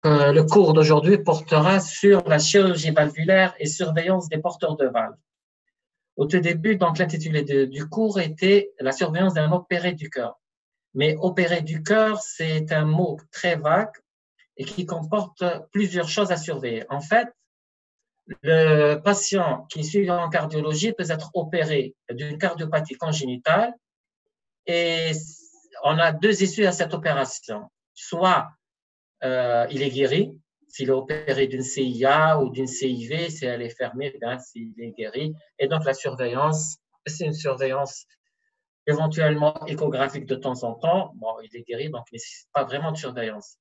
Le cours d'aujourd'hui portera sur la chirurgie valvulaire et surveillance des porteurs de valves. Au tout début, donc, l'intitulé du cours était la surveillance d'un opéré du cœur. Mais opéré du cœur, c'est un mot très vague et qui comporte plusieurs choses à surveiller. En fait, le patient qui est suivi en cardiologie peut être opéré d'une cardiopathie congénitale et on a deux issues à cette opération. Soit il est guéri, s'il est opéré d'une CIA ou d'une CIV, si elle est fermée, bien, s'il est guéri. Et donc, la surveillance, c'est une surveillance éventuellement échographique de temps en temps. Bon, il est guéri, donc il ne nécessite pas vraiment de surveillance.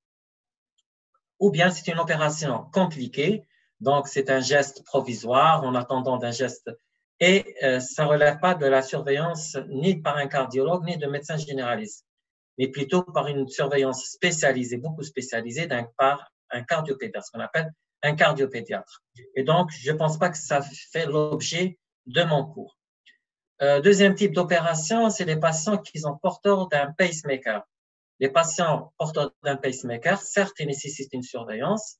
Ou bien c'est une opération compliquée, donc c'est un geste provisoire en attendant d'un geste et ça ne relève pas de la surveillance ni par un cardiologue ni de médecin généraliste, mais plutôt par une surveillance spécialisée, beaucoup spécialisée par un cardiopédiatre, ce qu'on appelle un cardiopédiatre. Et donc, je ne pense pas que ça fait l'objet de mon cours. Deuxième type d'opération, c'est les patients qui sont porteurs d'un pacemaker. Les patients porteurs d'un pacemaker, certes, ils nécessitent une surveillance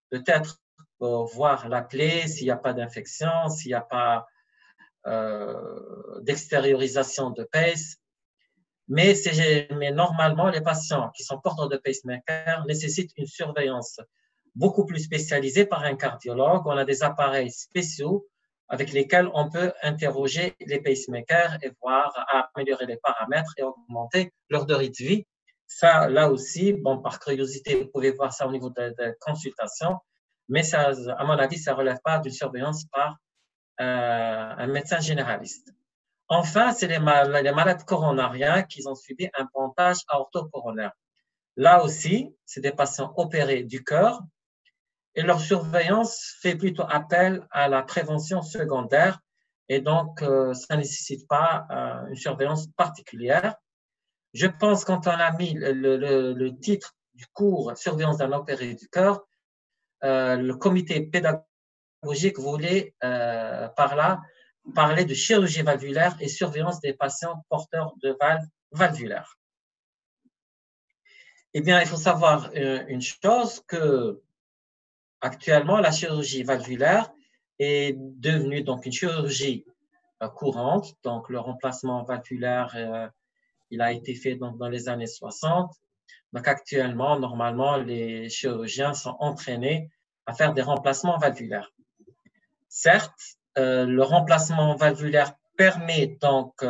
peut-être pour voir la plaie, s'il n'y a pas d'infection, s'il n'y a pas d'extériorisation de pace. Mais normalement, les patients qui sont porteurs de pacemaker nécessitent une surveillance beaucoup plus spécialisée par un cardiologue. On a des appareils spéciaux avec lesquels on peut interroger les pacemakers et voir, améliorer les paramètres et augmenter leur durée de vie. Ça, là aussi, bon, par curiosité, vous pouvez voir ça au niveau de consultation, mais ça, à mon avis, ça ne relève pas d'une surveillance par un médecin généraliste. Enfin, c'est les malades coronariens qui ont subi un pontage aortocoronaire. Là aussi, c'est des patients opérés du cœur et leur surveillance fait plutôt appel à la prévention secondaire et donc ça ne nécessite pas une surveillance particulière. Je pense quand on a mis le titre du cours « Surveillance d'un opéré du cœur », le comité pédagogique voulait par là parler de chirurgie valvulaire et surveillance des patients porteurs de valves valvulaires. Eh bien, il faut savoir une chose, que actuellement, la chirurgie valvulaire est devenue donc une chirurgie courante. Donc, le remplacement valvulaire, il a été fait donc, dans les années 60. Donc, actuellement, normalement, les chirurgiens sont entraînés à faire des remplacements valvulaires. Certes, le remplacement valvulaire permet donc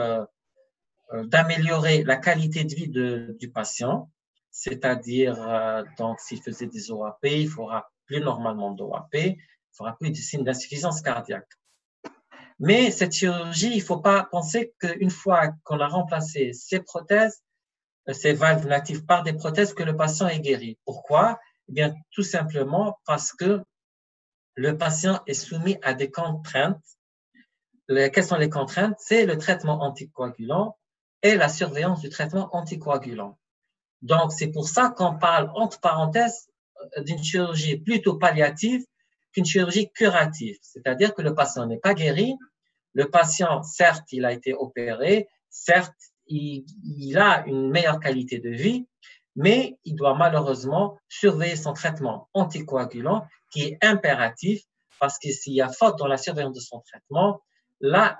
d'améliorer la qualité de vie du patient, c'est-à-dire donc s'il faisait des OAP, il fera plus normalement d'OAP, il fera plus de signes d'insuffisance cardiaque. Mais cette chirurgie, il ne faut pas penser qu'une fois qu'on a remplacé ces prothèses, ces valves natives par des prothèses, que le patient est guéri. Pourquoi? Eh bien, tout simplement parce que le patient est soumis à des contraintes. Quelles sont les contraintes? C'est le traitement anticoagulant et la surveillance du traitement anticoagulant. Donc, c'est pour ça qu'on parle, entre parenthèses, d'une chirurgie plutôt palliative qu'une chirurgie curative. C'est-à-dire que le patient n'est pas guéri. Le patient, certes, il a été opéré. Certes, il a une meilleure qualité de vie, mais il doit malheureusement surveiller son traitement anticoagulant qui est impératif parce que s'il y a faute dans la surveillance de son traitement, là,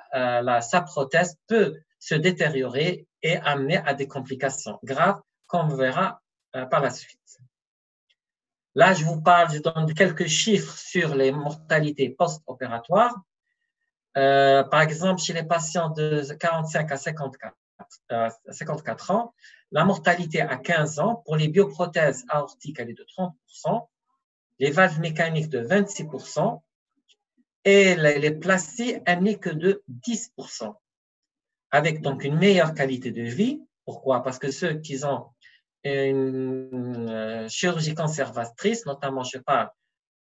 sa prothèse peut se détériorer et amener à des complications graves qu'on verra par la suite. Là, je donne quelques chiffres sur les mortalités post-opératoires. Par exemple, chez les patients de 45 à 54 ans, la mortalité à 15 ans pour les bioprothèses aortiques, elle est de 30%, les valves mécaniques de 26% et les plastiques, elle n'est que de 10%. Avec donc une meilleure qualité de vie. Pourquoi? Parce que ceux qui ont une chirurgie conservatrice, notamment, je parle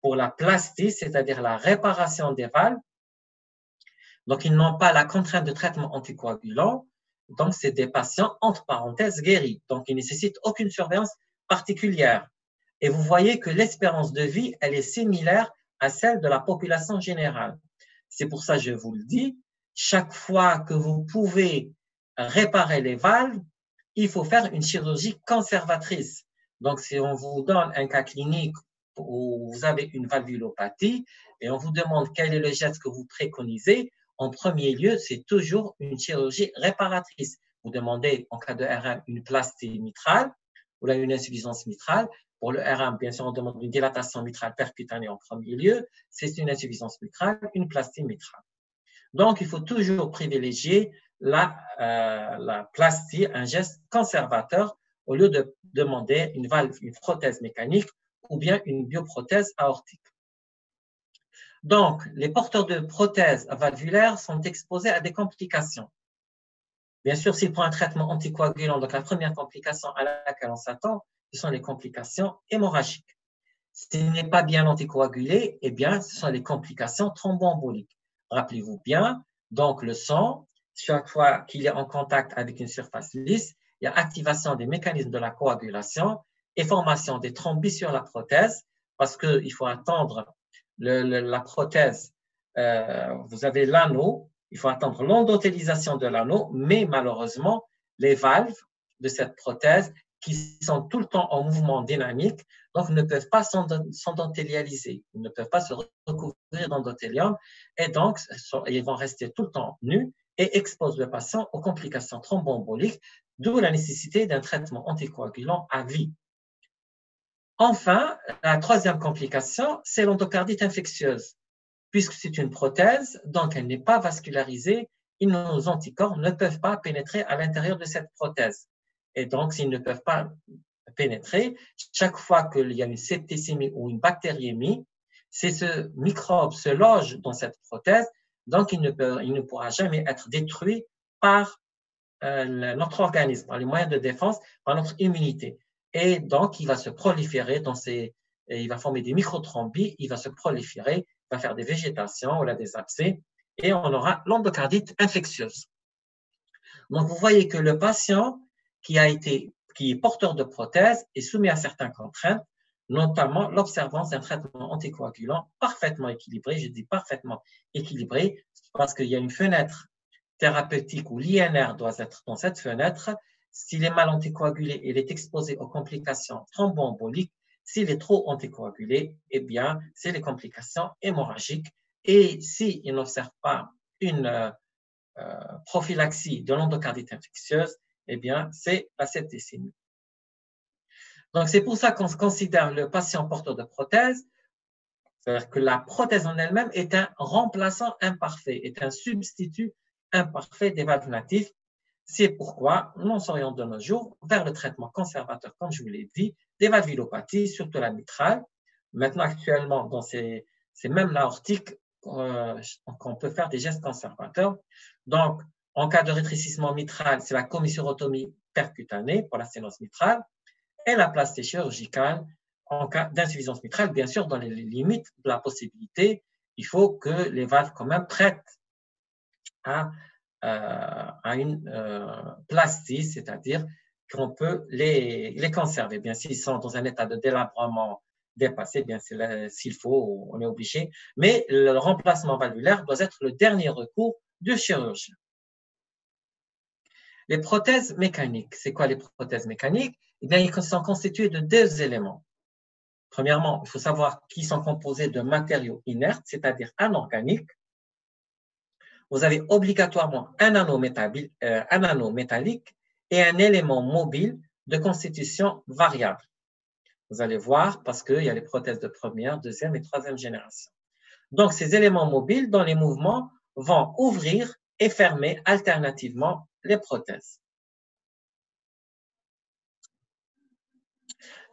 pour la plastie, c'est-à-dire la réparation des valves, donc ils n'ont pas la contrainte de traitement anticoagulant, donc c'est des patients, entre parenthèses, guéris. Donc ils ne nécessitent aucune surveillance particulière. Et vous voyez que l'espérance de vie, elle est similaire à celle de la population générale. C'est pour ça que je vous le dis, chaque fois que vous pouvez réparer les valves, il faut faire une chirurgie conservatrice. Donc, si on vous donne un cas clinique où vous avez une valvulopathie et on vous demande quel est le geste que vous préconisez, en premier lieu, c'est toujours une chirurgie réparatrice. Vous demandez, en cas de RM, une plastie mitrale ou là, une insuffisance mitrale. Pour le RM, bien sûr, on demande une dilatation mitrale percutanée en premier lieu. C'est une insuffisance mitrale, une plastie mitrale. Donc, il faut toujours privilégier la plastie, un geste conservateur, au lieu de demander une valve, une prothèse mécanique ou bien une bioprothèse aortique. Donc, les porteurs de prothèses valvulaires sont exposés à des complications. Bien sûr, s'ils prennent un traitement anticoagulant, donc la première complication à laquelle on s'attend, ce sont les complications hémorragiques. S'il n'est pas bien anticoagulé, eh bien, ce sont les complications thromboemboliques. Rappelez-vous bien, donc le sang, chaque fois qu'il est en contact avec une surface lisse, il y a activation des mécanismes de la coagulation et formation des thrombis sur la prothèse, parce qu'il faut attendre la prothèse. Vous avez l'anneau, il faut attendre l'endothélisation de l'anneau, mais malheureusement, les valves de cette prothèse qui sont tout le temps en mouvement dynamique, donc ne peuvent pas s'endothélialiser, ils ne peuvent pas se recouvrir d'endothélium, et donc ils vont rester tout le temps nus et exposent le patient aux complications thromboemboliques, d'où la nécessité d'un traitement anticoagulant à vie. Enfin, la troisième complication, c'est l'endocardite infectieuse. Puisque c'est une prothèse, donc elle n'est pas vascularisée, et nos anticorps ne peuvent pas pénétrer à l'intérieur de cette prothèse. Et donc, s'ils ne peuvent pas pénétrer, chaque fois qu'il y a une septicémie ou une bactériémie, ce microbe se loge dans cette prothèse, donc il ne pourra jamais être détruit par notre organisme, par les moyens de défense, par notre immunité. Et donc, il va se proliférer il va former des microthrombis, il va se proliférer, il va faire des végétations, ou là, des abcès, et on aura l'endocardite infectieuse. Donc, vous voyez que le patient qui est porteur de prothèse est soumis à certaines contraintes, notamment l'observance d'un traitement anticoagulant parfaitement équilibré. Je dis parfaitement équilibré parce qu'il y a une fenêtre thérapeutique où l'INR doit être dans cette fenêtre. S'il est mal anticoagulé, il est exposé aux complications thromboemboliques. S'il est trop anticoagulé, eh bien, c'est les complications hémorragiques. Et s'il n'observe pas une prophylaxie de l'endocardite infectieuse, eh bien, c'est la septicémie. Donc, c'est pour ça qu'on considère le patient porteur de prothèse, c'est-à-dire que la prothèse en elle-même est un remplaçant imparfait, est un substitut imparfait des valves natives. C'est pourquoi nous s'orientons de nos jours vers le traitement conservateur, comme je vous l'ai dit, des valvulopathies, surtout la mitrale. Maintenant, actuellement, c'est même l'aortique qu'on peut faire des gestes conservateurs. Donc, en cas de rétrécissement mitral, c'est la commissurotomie percutanée pour la sténose mitrale et la plastie chirurgicale en cas d'insuffisance mitrale, bien sûr, dans les limites de la possibilité. Il faut que les valves quand même prêtent à une plastie, c'est-à-dire qu'on peut les conserver. Bien, s'ils sont dans un état de délabrement dépassé, bien s'il faut, on est obligé. Mais le remplacement valvulaire doit être le dernier recours du chirurgien. Les prothèses mécaniques, c'est quoi les prothèses mécaniques? Eh bien, ils sont constitués de deux éléments. Premièrement, il faut savoir qu'ils sont composés de matériaux inertes, c'est-à-dire anorganiques. Vous avez obligatoirement un anneau métallique et un élément mobile de constitution variable. Vous allez voir parce qu'il y a les prothèses de première, deuxième et troisième génération. Donc, ces éléments mobiles dans les mouvements vont ouvrir et fermer alternativement les prothèses.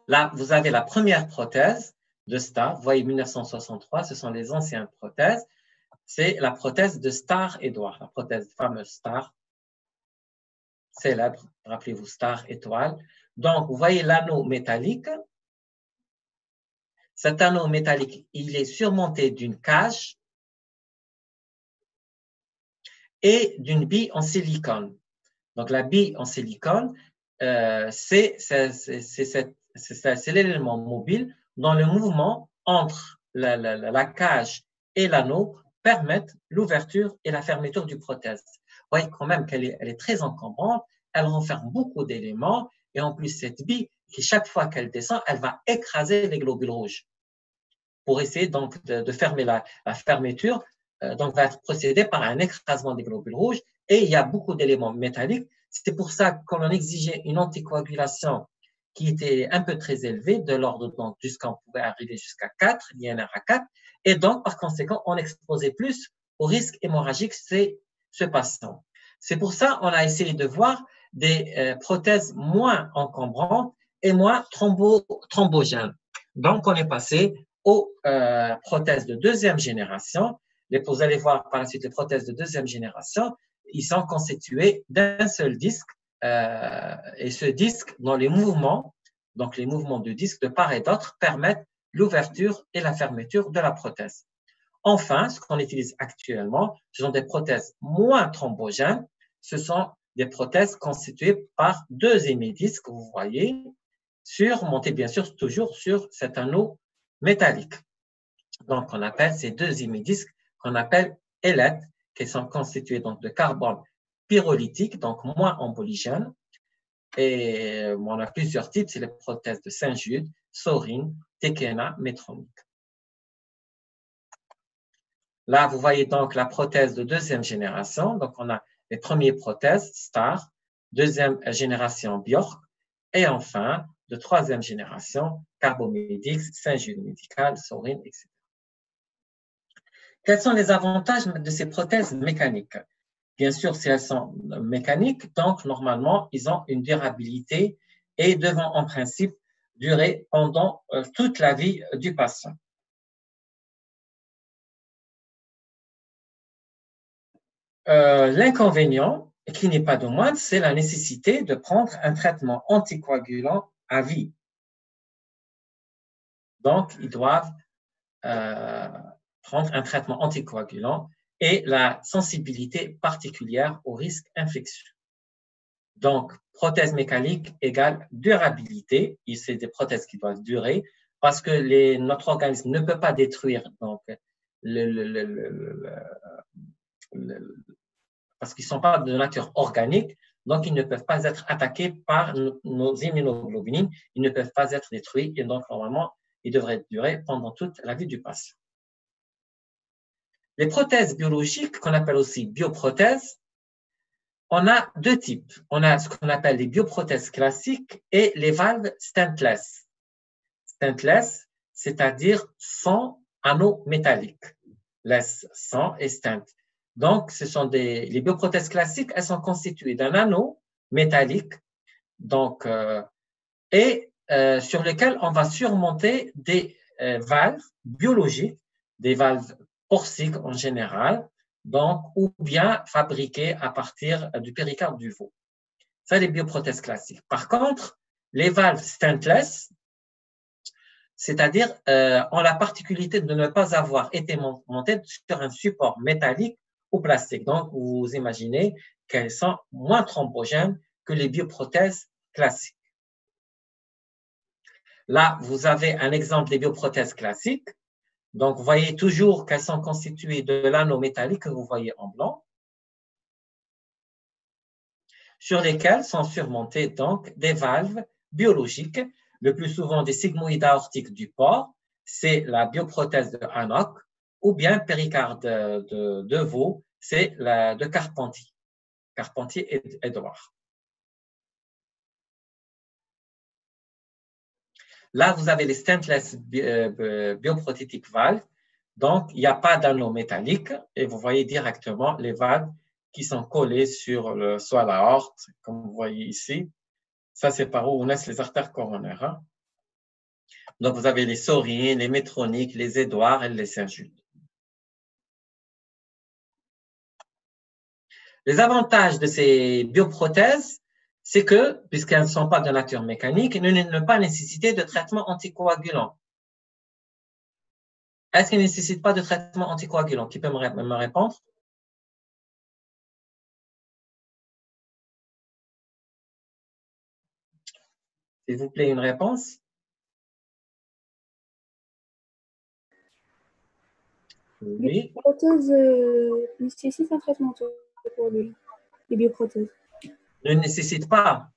Là, vous avez la première prothèse de Starr. Vous voyez 1963, ce sont les anciennes prothèses. C'est la prothèse de Starr-Edouard, la prothèse fameuse Starr, célèbre, rappelez-vous Starr étoile. Donc, vous voyez l'anneau métallique. Cet anneau métallique, il est surmonté d'une cage et d'une bille en silicone. Donc, la bille en silicone, c'est l'élément mobile dont le mouvement entre la cage et l'anneau permettent l'ouverture et la fermeture du prothèse. Vous voyez quand même qu'elle est très encombrante, elle renferme beaucoup d'éléments et en plus cette bille qui, chaque fois qu'elle descend, elle va écraser les globules rouges pour essayer donc de fermer la fermeture. Donc, va être procédé par un écrasement des globules rouges. Et il y a beaucoup d'éléments métalliques. C'est pour ça qu'on exigeait une anticoagulation qui était un peu très élevée, de l'ordre jusqu'à, on pouvait arriver jusqu'à 4, l'INR à 4. Et donc, par conséquent, on exposait plus au risque hémorragique ce patient. C'est pour ça qu'on a essayé de voir des prothèses moins encombrantes et moins thrombogènes. Donc, on est passé aux prothèses de deuxième génération. Vous allez voir par la suite les prothèses de deuxième génération. Ils sont constitués d'un seul disque. Et ce disque, dans les mouvements, donc les mouvements du disque de part et d'autre, permettent l'ouverture et la fermeture de la prothèse. Enfin, ce qu'on utilise actuellement, ce sont des prothèses moins thrombogènes. Ce sont des prothèses constituées par deux hémidisques, vous voyez, montés bien sûr toujours sur cet anneau métallique. Donc, on appelle ces deux hémidisques qu'on appelle ailettes, qui sont constitués donc de carbone pyrolytique, donc moins emboligène. Et on a plusieurs types, c'est les prothèses de Saint-Jude, Sorine, Tekena, Medtronic. Là, vous voyez donc la prothèse de deuxième génération. Donc, on a les premières prothèses, Star, deuxième génération, Bjork, et enfin, de troisième génération, Carbomedix, Saint-Jude Médical, Sorine, etc. Quels sont les avantages de ces prothèses mécaniques? Bien sûr, si elles sont mécaniques, donc normalement, ils ont une durabilité et devront en principe durer pendant toute la vie du patient. L'inconvénient, qui n'est pas de moindre, c'est la nécessité de prendre un traitement anticoagulant à vie. Donc, ils doivent prendre un traitement anticoagulant et la sensibilité particulière au risque infectieux. Donc, prothèse mécanique égale durabilité. C'est des prothèses qui doivent durer parce que notre organisme ne peut pas détruire donc, parce qu'ils ne sont pas de nature organique, donc ils ne peuvent pas être attaqués par nos immunoglobulines, ils ne peuvent pas être détruits et donc normalement, ils devraient durer pendant toute la vie du patient. Les prothèses biologiques, qu'on appelle aussi bioprothèses, on a deux types. On a ce qu'on appelle les bioprothèses classiques et les valves stentless. Stentless, c'est-à-dire sans anneau métallique. Less, sans et stent. Donc, les bioprothèses classiques, elles sont constituées d'un anneau métallique, donc, sur lequel on va surmonter des valves biologiques, des valves porciques en général, donc, ou bien fabriquées à partir du péricarde du veau. Ça, les bioprothèses classiques. Par contre, les valves stentless, c'est-à-dire ont la particularité de ne pas avoir été montées sur un support métallique ou plastique. Donc, vous imaginez qu'elles sont moins thrombogènes que les bioprothèses classiques. Là, vous avez un exemple des bioprothèses classiques. Donc, vous voyez toujours qu'elles sont constituées de l'anneau métallique que vous voyez en blanc, sur lesquelles sont surmontées donc des valves biologiques, le plus souvent des sigmoïdes aortiques du porc, c'est la bioprothèse de Hannock, ou bien péricarde de veau, c'est la de Carpentier, Carpentier et Edouard. Là, vous avez les stentless bioprothétiques valves, donc il n'y a pas d'anneau métallique et vous voyez directement les valves qui sont collées sur soit l'aorte, comme vous voyez ici. Ça, c'est par où naissent les artères coronaires. Hein. Donc, vous avez les Sorines, les Medtronic, les Edouard et les Saint-Jude. Les avantages de ces bioprothèses, c'est que, puisqu'elles ne sont pas de nature mécanique, elles ne pas nécessiter de traitement anticoagulant. Est-ce qu'elles ne nécessitent pas de traitement anticoagulant? Qui peut me répondre? S'il vous plaît, une réponse? Oui. Les prothèses nécessitent un traitement anticoagulant. Les bioprothèses. Ne nécessitent pas.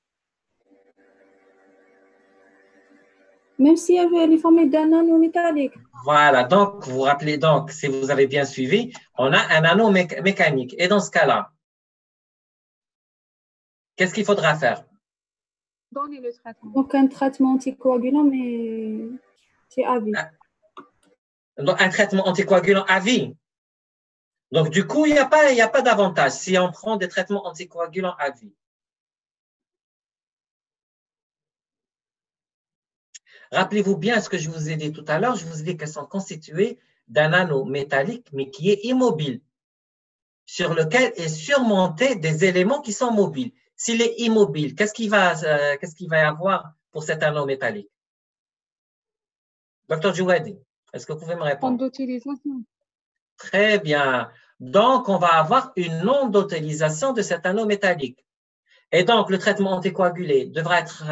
Même si elle est formée d'un anneau métallique. Voilà, donc vous vous rappelez donc, si vous avez bien suivi, on a un anneau mécanique. Et dans ce cas-là, qu'est-ce qu'il faudra faire? Donner le traitement. Donc, un traitement anticoagulant, mais c'est à vie. Donc, un traitement anticoagulant à vie. Donc, du coup, il n'y a pas d'avantage si on prend des traitements anticoagulants à vie. Rappelez-vous bien ce que je vous ai dit tout à l'heure. Je vous ai dit qu'elles sont constituées d'un anneau métallique, mais qui est immobile, sur lequel est surmonté des éléments qui sont mobiles. S'il est immobile, qu'est-ce qu'il va y avoir pour cet anneau métallique? Docteur Jouadi, est-ce que vous pouvez me répondre? Onde d'utilisation. Très bien. Donc, on va avoir une onde d'utilisation de cet anneau métallique. Et donc, le traitement anticoagulé devra être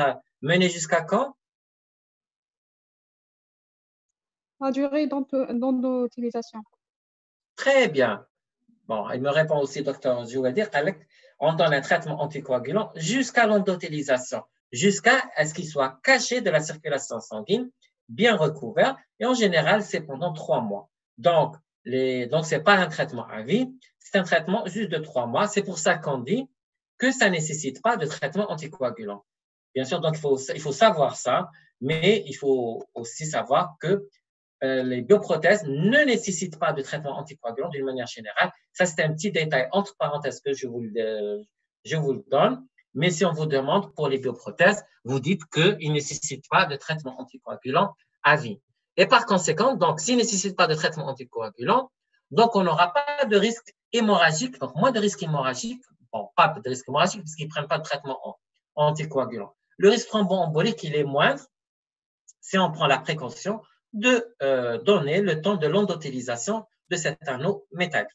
mené jusqu'à quand? La durée d'onde d'utilisation. Très bien. Bon, il me répond aussi, docteur Jouadir, on donne un traitement anticoagulant jusqu'à l'endothélisation, jusqu'à ce qu'il soit caché de la circulation sanguine, bien recouvert, et en général, c'est pendant 3 mois. Donc, ce n'est pas un traitement à vie, c'est un traitement juste de 3 mois. C'est pour ça qu'on dit que ça ne nécessite pas de traitement anticoagulant. Bien sûr, donc il faut savoir ça, mais il faut aussi savoir que les bioprothèses ne nécessitent pas de traitement anticoagulant d'une manière générale. Ça, c'est un petit détail entre parenthèses que je vous le donne. Mais si on vous demande pour les bioprothèses, vous dites qu'ils ne nécessitent pas de traitement anticoagulant à vie. Et par conséquent, donc, s'ils ne nécessitent pas de traitement anticoagulant, donc on n'aura pas de risque hémorragique, donc moins de risque hémorragique, bon, pas de risque hémorragique puisqu'ils ne prennent pas de traitement anticoagulant. Le risque thromboembolique, il est moindre si on prend la précaution de donner le temps de l'endothélisation de cet anneau métallique.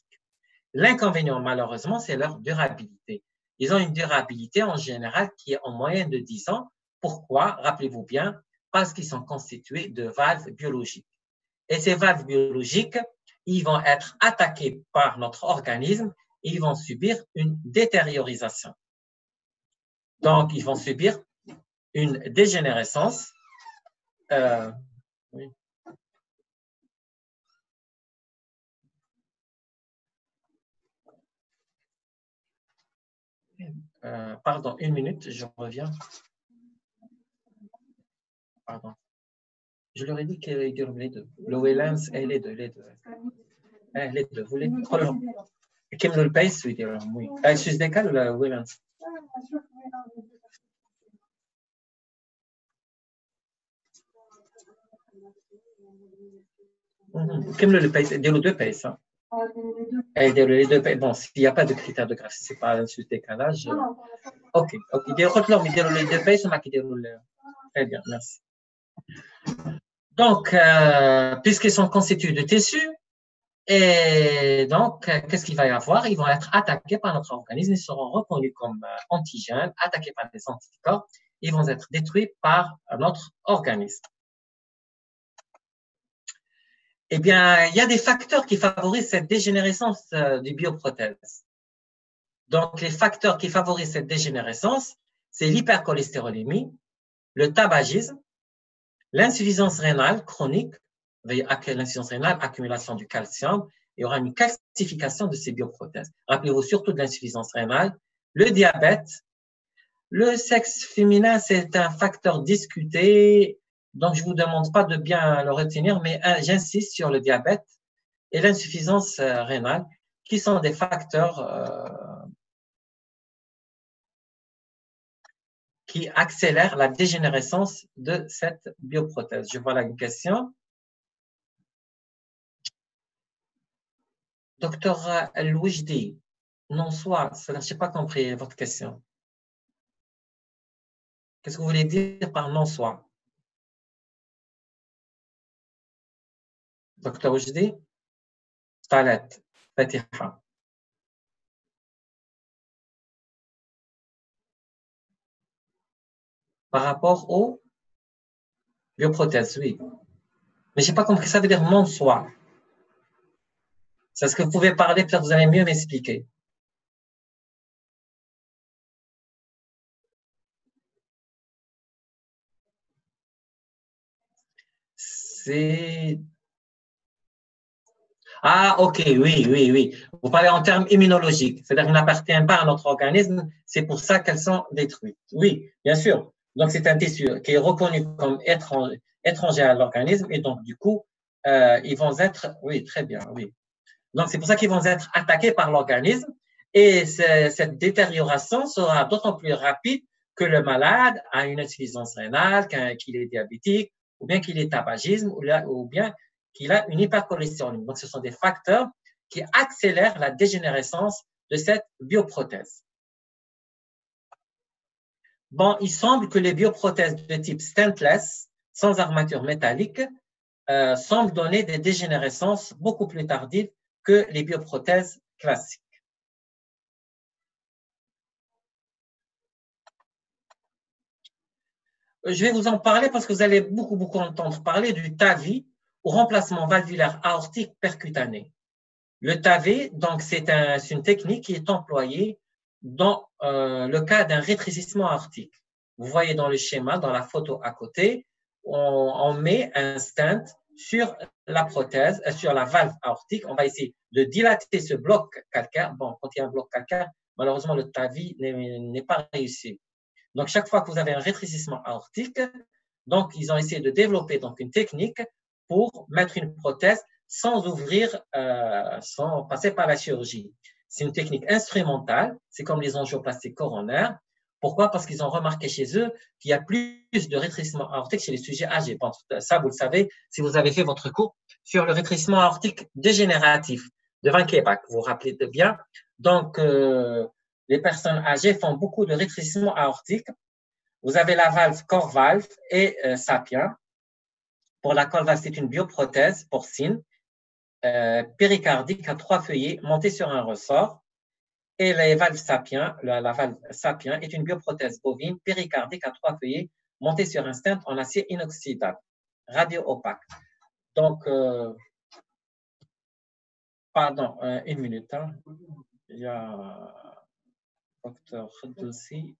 L'inconvénient, malheureusement, c'est leur durabilité. Ils ont une durabilité en général qui est en moyenne de 10 ans. Pourquoi? Rappelez-vous bien, parce qu'ils sont constitués de valves biologiques. Et ces valves biologiques, ils vont être attaqués par notre organisme et ils vont subir une détériorisation. Donc, ils vont subir une dégénérescence. Oui. Pardon, une minute, je reviens. Pardon. Je leur ai dit qu'ils diront les deux. Le Wellens et les deux. Les deux. Vous les كملوا البيس ويديرهم وي. السوس ديكال ولا ويلانس؟ كملوا البيس ديروا deux pays. Les deux pays. Bon, s'il n'y a pas de critère de graphie, c'est pas un sous décalage. Ok. ديروا les deux pays, c'est qui déroule. Très bien, merci. Donc, puisqu'ils sont constitués de tissus, et donc, qu'est-ce qu'il va y avoir? Ils vont être attaqués par notre organisme, ils seront reconnus comme antigènes, attaqués par des anticorps, ils vont être détruits par notre organisme. Eh bien, il y a des facteurs qui favorisent cette dégénérescence des bioprothèses. Donc, les facteurs qui favorisent cette dégénérescence, c'est l'hypercholestérolémie, le tabagisme, l'insuffisance rénale chronique, l'insuffisance rénale, accumulation du calcium, il y aura une calcification de ces bioprothèses. Rappelez-vous surtout de l'insuffisance rénale, le diabète, le sexe féminin, c'est un facteur discuté, donc je ne vous demande pas de bien le retenir, mais j'insiste sur le diabète et l'insuffisance rénale, qui sont des facteurs qui accélèrent la dégénérescence de cette bioprothèse. Je vois là une question. Docteur El-Wijdi, non soit, je n'ai pas compris votre question. Qu'est-ce que vous voulez dire par non soit? Docteur Wijdi, Talet, Fatiha. Par rapport aux bioprothèses, oui. Mais je n'ai pas compris, ça veut dire non soit. C'est ce que vous pouvez parler, peut-être vous allez mieux m'expliquer. c'est… Ah, ok, oui, oui, oui. Vous parlez en termes immunologiques, c'est-à-dire qu'elles n'appartiennent pas à notre organisme, c'est pour ça qu'elles sont détruites. Oui, bien sûr. Donc, c'est un tissu qui est reconnu comme étranger à l'organisme et donc, du coup, ils vont être… Oui, très bien, oui. Donc, c'est pour ça qu'ils vont être attaqués par l'organisme et cette détérioration sera d'autant plus rapide que le malade a une insuffisance rénale, qu'il est diabétique, ou bien qu'il est tabagisme, ou bien qu'il a une hypercholestérolémie. Donc, ce sont des facteurs qui accélèrent la dégénérescence de cette bioprothèse. Bon, il semble que les bioprothèses de type stentless, sans armature métallique, semblent donner des dégénérescences beaucoup plus tardives que les bioprothèses classiques. Je vais vous en parler parce que vous allez beaucoup entendre parler du TAVI, ou remplacement valvulaire aortique percutané. Le TAVI, donc, c'est une technique qui est employée dans le cas d'un rétrécissement aortique. Vous voyez dans le schéma, dans la photo à côté, on met un stent sur la prothèse, sur la valve aortique. On va essayer de dilater ce bloc calcaire. Bon, quand il y a un bloc calcaire, malheureusement, le TAVI n'est pas réussi. Donc, chaque fois que vous avez un rétrécissement aortique, donc, ils ont essayé de développer donc, une technique pour mettre une prothèse sans ouvrir, sans passer par la chirurgie. C'est une technique instrumentale, c'est comme les angioplastiques coronaires. Pourquoi? Parce qu'ils ont remarqué chez eux qu'il y a plus de rétrécissement aortique chez les sujets âgés. Ça, vous le savez, si vous avez fait votre cours sur le rétrécissement aortique dégénératif de Van Keebak, vous vous rappelez de bien. Donc, les personnes âgées font beaucoup de rétrécissement aortique. Vous avez la valve Corvalve et Sapien. Pour la Corvalve, c'est une bioprothèse porcine péricardique à 3 feuillets montée sur un ressort. Et la valve Sapien est une bioprothèse bovine péricardique à 3 feuillets montée sur un stent en acier inoxydable, radio-opaque. Donc, pardon, une minute. Hein. Il y a docteur Kheddoussi.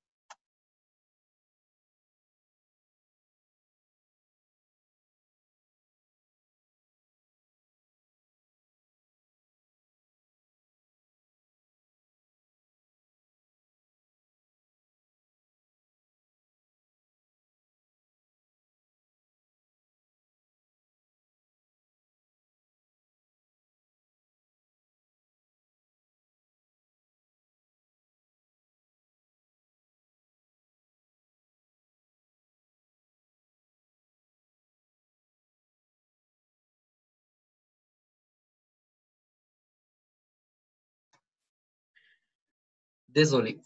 Désolé.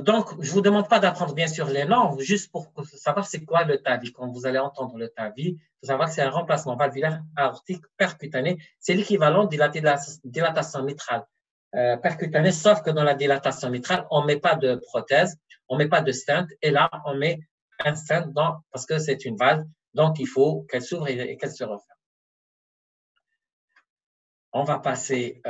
Donc, je ne vous demande pas d'apprendre bien sûr les noms, juste pour savoir c'est quoi le TAVI. Quand vous allez entendre le TAVI, il faut savoir que c'est un remplacement valvulaire aortique percutané. C'est l'équivalent de la dilatation mitrale percutanée, sauf que dans la dilatation mitrale, on ne met pas de prothèse, on ne met pas de stent, et là, on met un stent parce que c'est une valve, donc il faut qu'elle s'ouvre et qu'elle se referme. On va passer…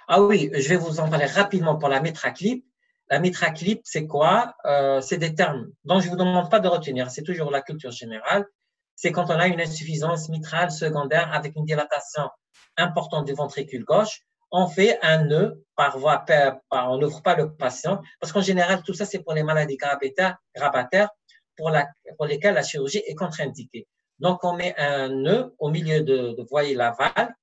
Ah oui, je vais vous en parler rapidement pour la mitraclip. La mitraclip, c'est quoi? C'est des termes dont je ne vous demande pas de retenir, c'est toujours la culture générale. C'est quand on a une insuffisance mitrale secondaire avec une dilatation importante du ventricule gauche, on fait un nœud par voie, on n'ouvre pas le patient, parce qu'en général, tout ça, c'est pour les maladies grabataires pour lesquelles la chirurgie est contre-indiquée. Donc, on met un nœud au milieu de voie lavale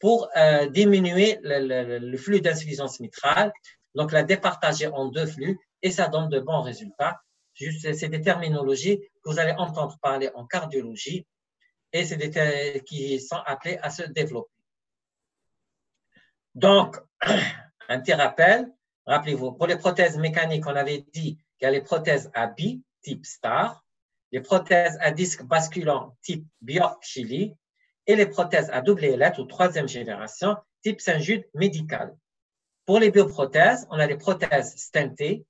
pour diminuer le flux d'insuffisance mitrale, donc la départager en 2 flux, et ça donne de bons résultats. C'est des terminologies que vous allez entendre parler en cardiologie, et c'est des termes qui sont appelés à se développer. Donc, un petit rappel, rappelez-vous, pour les prothèses mécaniques, on avait dit qu'il y a les prothèses à billes, type Star, les prothèses à disque basculant, type Bjork-Chili, et les prothèses à double ailette ou 3e génération, type Saint-Jude médical. Pour les bioprothèses, on a les prothèses stentées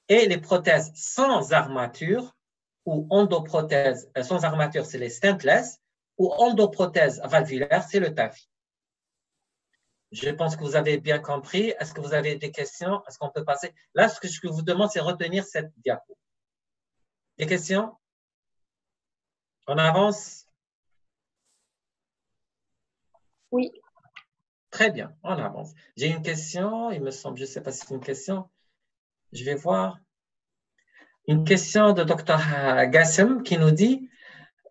et les prothèses sans armature ou endoprothèses sans armature, c'est les stentless, ou endoprothèses valvulaires, c'est le TAVI. Je pense que vous avez bien compris. Est-ce que vous avez des questions? Est-ce qu'on peut passer? Là, ce que je vous demande, c'est retenir cette diapo. Des questions? On avance? Oui. Très bien, on avance. J'ai une question, il me semble, je ne sais pas si c'est une question. Je vais voir. Une question de Dr Gassem qui nous dit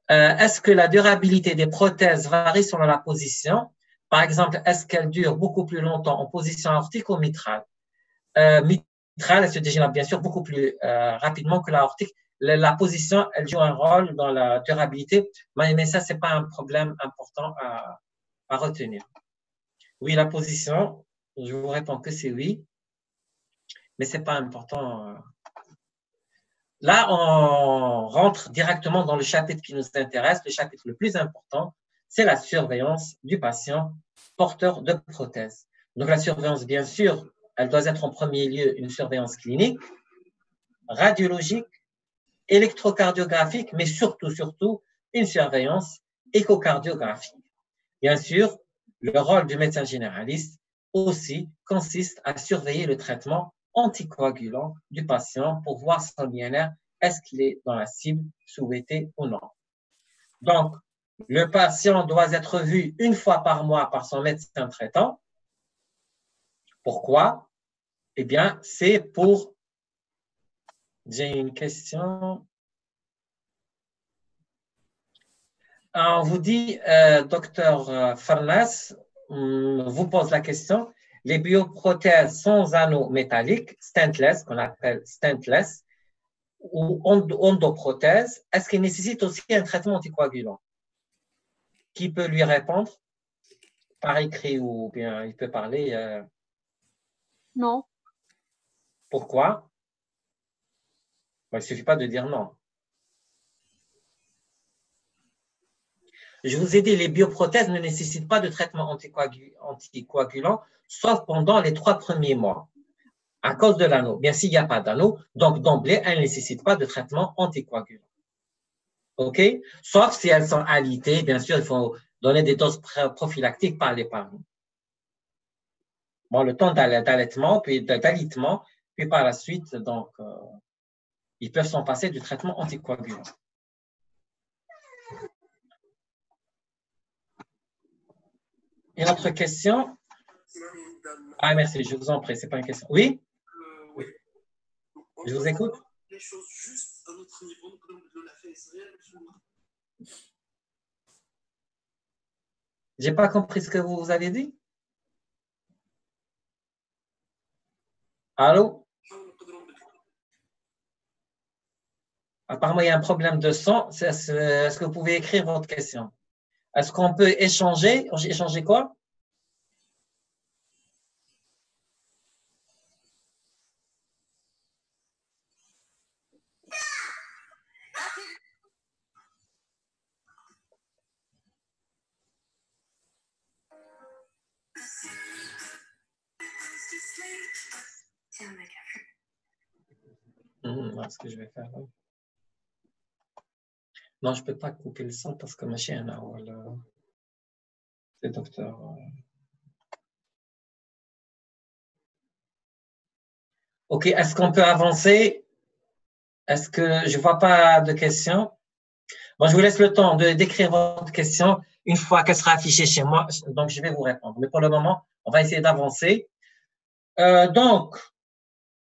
est-ce que la durabilité des prothèses varie selon la position? Par exemple, est-ce qu'elle dure beaucoup plus longtemps en position aortique ou mitrale? Mitrale, elle se dégénère bien sûr beaucoup plus rapidement que l'aortique. La position, elle joue un rôle dans la durabilité, mais ça, ce n'est pas un problème important à retenir. Oui, la position, je vous réponds que c'est oui, mais ce n'est pas important. Là, on rentre directement dans le chapitre qui nous intéresse. Le chapitre le plus important, c'est la surveillance du patient porteur de prothèse. Donc, la surveillance, bien sûr, elle doit être en premier lieu une surveillance clinique, radiologique, électrocardiographique, mais surtout, une surveillance échocardiographique. Bien sûr, le rôle du médecin généraliste aussi consiste à surveiller le traitement anticoagulant du patient pour voir son INR, est-ce qu'il est dans la cible souhaitée ou non. Donc, le patient doit être vu une fois par mois par son médecin traitant. Pourquoi? Eh bien, c'est pour... J'ai une question. On vous dit, docteur Farnas, vous pose la question. Les bioprothèses sans anneaux métalliques, stentless, qu'on appelle stentless, ou endoprothèses, est-ce qu'elles nécessitent aussi un traitement anticoagulant? Qui peut lui répondre par écrit ou bien il peut parler? Non. Pourquoi? Bon, il ne suffit pas de dire non. Je vous ai dit, les bioprothèses ne nécessitent pas de traitement anticoagulant, sauf pendant les 3 premiers mois. À cause de l'anneau. Bien, s'il n'y a pas d'anneau, donc d'emblée, elles ne nécessitent pas de traitement anticoagulant. OK? Sauf si elles sont alitées, bien sûr, il faut donner des doses prophylactiques par les parents. Bon, le temps d'alitement, puis par la suite, donc, ils peuvent s'en passer du traitement anticoagulant. Une autre question? Ah, merci, je vous en prie, ce n'est pas une question. Oui? Oui. Je vous écoute. Les choses juste à notre niveau, de la Je n'ai pas compris ce que vous avez dit. Allô? Apparemment, il y a un problème de son. Est-ce que vous pouvez écrire votre question? Est-ce qu'on peut échanger? Échanger quoi? Ce que je vais faire là. Non, je ne peux pas couper le son parce que ma chienne a le docteur. OK, est-ce qu'on peut avancer? Est-ce que je ne vois pas de questions? Bon, je vous laisse le temps de d'écrire votre question une fois qu'elle sera affichée chez moi. Donc, je vais vous répondre. Mais pour le moment, on va essayer d'avancer. Donc,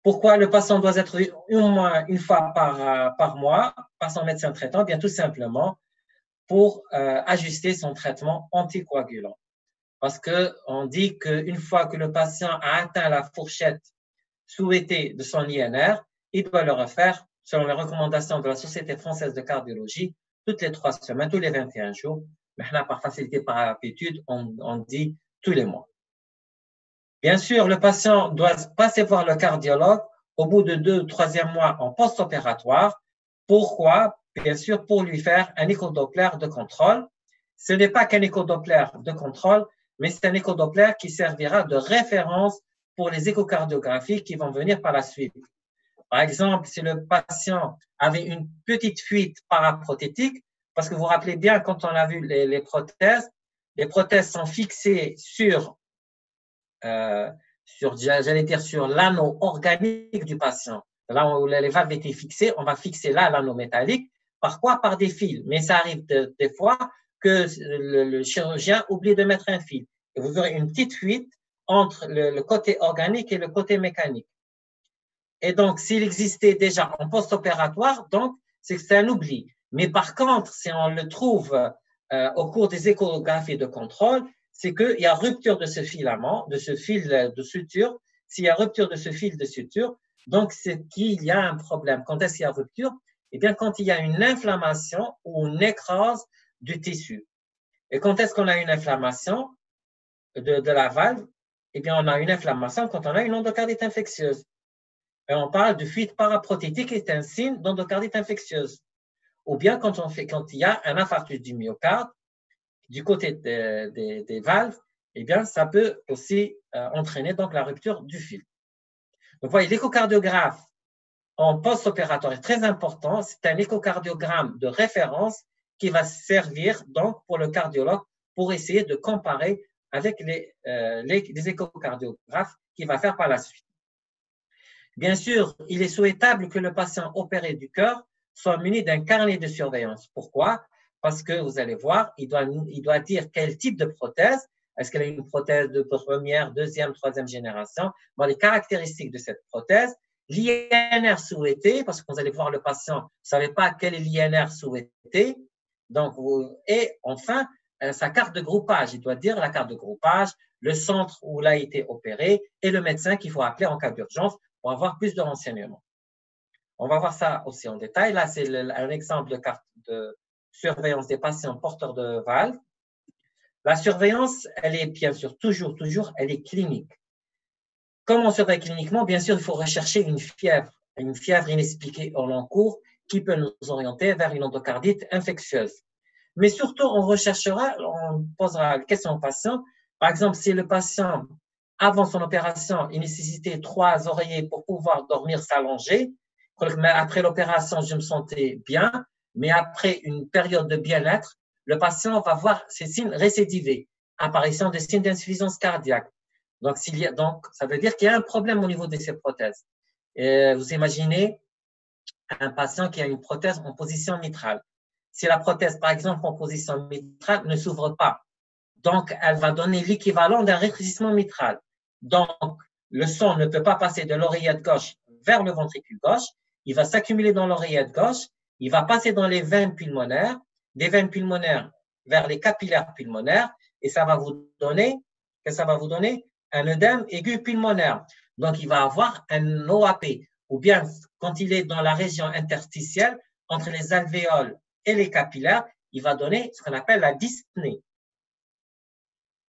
pourquoi le patient doit être vu au moins une fois par mois par son médecin traitant? Bien, tout simplement pour ajuster son traitement anticoagulant. Parce qu'on dit qu'une fois que le patient a atteint la fourchette souhaitée de son INR, il doit le refaire selon les recommandations de la Société française de cardiologie toutes les 3 semaines, tous les 21 jours. Maintenant, par facilité, par habitude, on dit tous les mois. Bien sûr, le patient doit passer voir le cardiologue au bout de 2 ou 3e mois en post-opératoire. Pourquoi? Bien sûr, pour lui faire un échodoppler de contrôle. Ce n'est pas qu'un échodoppler de contrôle, mais c'est un échodoppler qui servira de référence pour les échocardiographies qui vont venir par la suite. Par exemple, si le patient avait une petite fuite paraprothétique, parce que vous vous rappelez bien, quand on a vu les prothèses sont fixées sur j'allais dire, sur l'anneau organique du patient. Là où les valves étaient fixées, on va fixer là l'anneau métallique. Par quoi? Par des fils. Mais ça arrive des fois que le chirurgien oublie de mettre un fil. Et vous aurez une petite fuite entre le côté organique et le côté mécanique. Et donc, s'il existait déjà en post-opératoire, donc, c'est que c'est un oubli. Mais par contre, si on le trouve au cours des échographies de contrôle, c'est qu'il y a rupture de ce filament, de ce fil de suture. S'il y a rupture de ce fil de suture, donc c'est qu'il y a un problème. Quand est-ce qu'il y a rupture? Eh bien, quand il y a une inflammation ou une nécrose du tissu. Et quand est-ce qu'on a une inflammation de la valve? Eh bien, on a une inflammation quand on a une endocardite infectieuse. Et on parle de fuite paraprothétique qui est un signe d'endocardite infectieuse. Ou bien quand il y a un infarctus du myocarde du côté des valves, eh bien, ça peut aussi entraîner donc la rupture du fil. Donc, vous voyez, l'échocardiographe en post-opératoire est très important. C'est un échocardiogramme de référence qui va servir donc pour le cardiologue pour essayer de comparer avec les échocardiographes qu'il va faire par la suite. Bien sûr, il est souhaitable que le patient opéré du cœur soit muni d'un carnet de surveillance. Pourquoi? Parce que vous allez voir, il doit dire quel type de prothèse. Est-ce qu'elle est une prothèse de première, deuxième, troisième génération? Bon, les caractéristiques de cette prothèse, l'INR souhaité, parce que vous allez voir le patient ne savait pas quel est l'INR souhaité. Donc, et enfin, sa carte de groupage. Il doit dire la carte de groupage, le centre où il a été opéré et le médecin qu'il faut appeler en cas d'urgence pour avoir plus de renseignements. On va voir ça aussi en détail. Là, c'est un exemple de carte de surveillance des patients porteurs de valves. La surveillance, elle est bien sûr toujours, elle est clinique. Comment on surveille cliniquement? Bien sûr, il faut rechercher une fièvre inexpliquée au long cours qui peut nous orienter vers une endocardite infectieuse. Mais surtout, on posera la question au patient. Par exemple, si le patient, avant son opération, il nécessitait 3 oreillers pour pouvoir dormir s'allonger, après l'opération, je me sentais bien, mais après une période de bien-être, le patient va voir ces signes récidivés, apparition de signes d'insuffisance cardiaque. Donc, ça veut dire qu'il y a un problème au niveau de ces prothèses. Et vous imaginez un patient qui a une prothèse en position mitrale. Si la prothèse, par exemple, en position mitrale ne s'ouvre pas, donc elle va donner l'équivalent d'un rétrécissement mitral. Donc, le sang ne peut pas passer de l'oreillette gauche vers le ventricule gauche, il va s'accumuler dans l'oreillette gauche, il va passer dans les veines pulmonaires, des veines pulmonaires vers les capillaires pulmonaires, et ça va vous donner un œdème aigu pulmonaire. Donc, il va avoir un OAP, ou bien quand il est dans la région interstitielle, entre les alvéoles et les capillaires, il va donner ce qu'on appelle la dyspnée.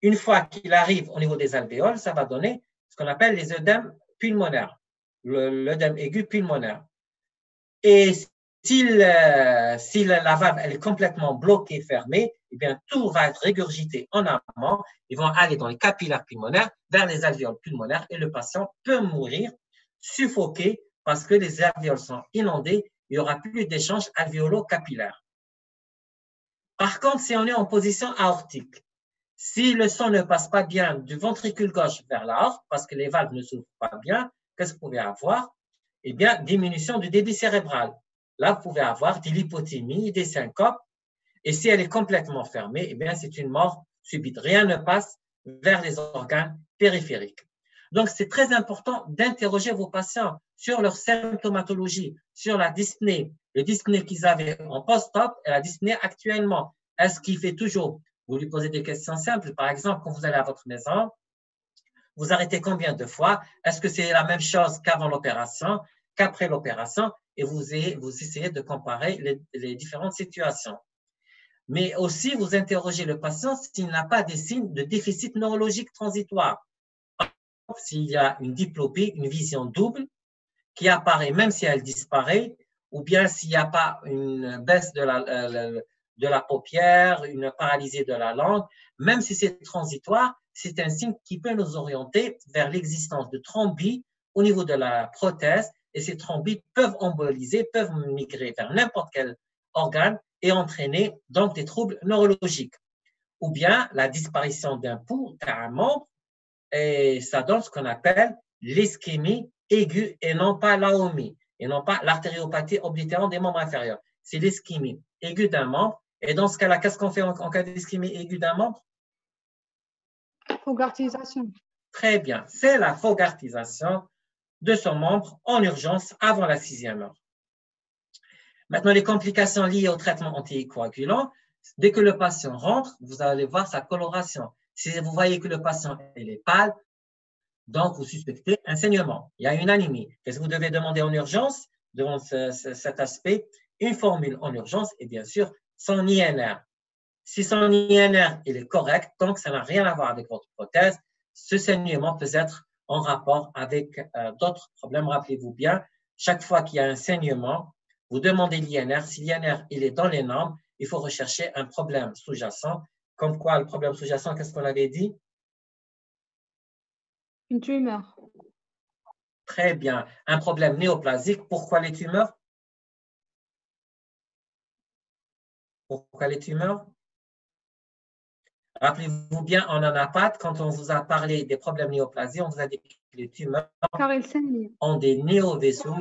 Une fois qu'il arrive au niveau des alvéoles, ça va donner ce qu'on appelle les œdèmes pulmonaires, l'œdème aigu pulmonaire. Et si la valve elle est complètement bloquée, fermée, eh bien, tout va être régurgité en amont. Ils vont aller dans les capillaires pulmonaires, vers les alvéoles pulmonaires, et le patient peut mourir suffoqué parce que les alvéoles sont inondées, il n'y aura plus d'échange alvéolo-capillaire. Par contre, si on est en position aortique, si le sang ne passe pas bien du ventricule gauche vers l'aorte, parce que les valves ne s'ouvrent pas bien, qu'est-ce que vous pouvez avoir? Eh bien, diminution du débit cérébral. Là, vous pouvez avoir de l'hypothymie, des syncopes, et si elle est complètement fermée, eh bien, c'est une mort subite. Rien ne passe vers les organes périphériques. Donc, c'est très important d'interroger vos patients sur leur symptomatologie, sur la dyspnée, le dyspnée qu'ils avaient en post-op et la dyspnée actuellement. Est-ce qu'il fait toujours? Vous lui posez des questions simples. Par exemple, quand vous allez à votre maison, vous arrêtez combien de fois? Est-ce que c'est la même chose qu'avant l'opération, qu'après l'opération? Et vous essayez de comparer les différentes situations. Mais aussi, vous interrogez le patient s'il n'a pas des signes de déficit neurologique transitoire. S'il y a une diplopie, une vision double qui apparaît même si elle disparaît, ou bien s'il n'y a pas une baisse de la paupière, une paralysie de la langue, même si c'est transitoire, c'est un signe qui peut nous orienter vers l'existence de thrombie au niveau de la prothèse, et ces thrombis peuvent emboliser, peuvent migrer vers n'importe quel organe et entraîner donc des troubles neurologiques. Ou bien la disparition d'un pouls, d'un membre, et ça donne ce qu'on appelle l'ischémie aiguë et non pas l'AOMie, et non pas l'artériopathie oblitérante des membres inférieurs. c'est l'ischémie aiguë d'un membre. Et dans ce cas-là, qu'est-ce qu'on fait en cas d'ischémie aiguë d'un membre? Fogartisation. Très bien, c'est la fogartisation de son membre en urgence avant la 6e heure. Maintenant, les complications liées au traitement anticoagulant, dès que le patient rentre, vous allez voir sa coloration. Si vous voyez que le patient est pâle, donc vous suspectez un saignement. Il y a une anémie. Qu'est-ce que vous devez demander en urgence devant cet aspect? Une formule en urgence et bien sûr son INR. Si son INR il est correct, donc ça n'a rien à voir avec votre prothèse, ce saignement peut être en rapport avec d'autres problèmes. Rappelez-vous bien, chaque fois qu'il y a un saignement, vous demandez l'INR. Si l'INR il est dans les normes, il faut rechercher un problème sous-jacent. Comme quoi, le problème sous-jacent, qu'est-ce qu'on avait dit? Une tumeur. Très bien. Un problème néoplasique. Pourquoi les tumeurs? Pourquoi les tumeurs? Rappelez-vous bien, en anapathie, quand on vous a parlé des problèmes néoplasiques, on vous a dit que les tumeurs ont des néovaisseaux.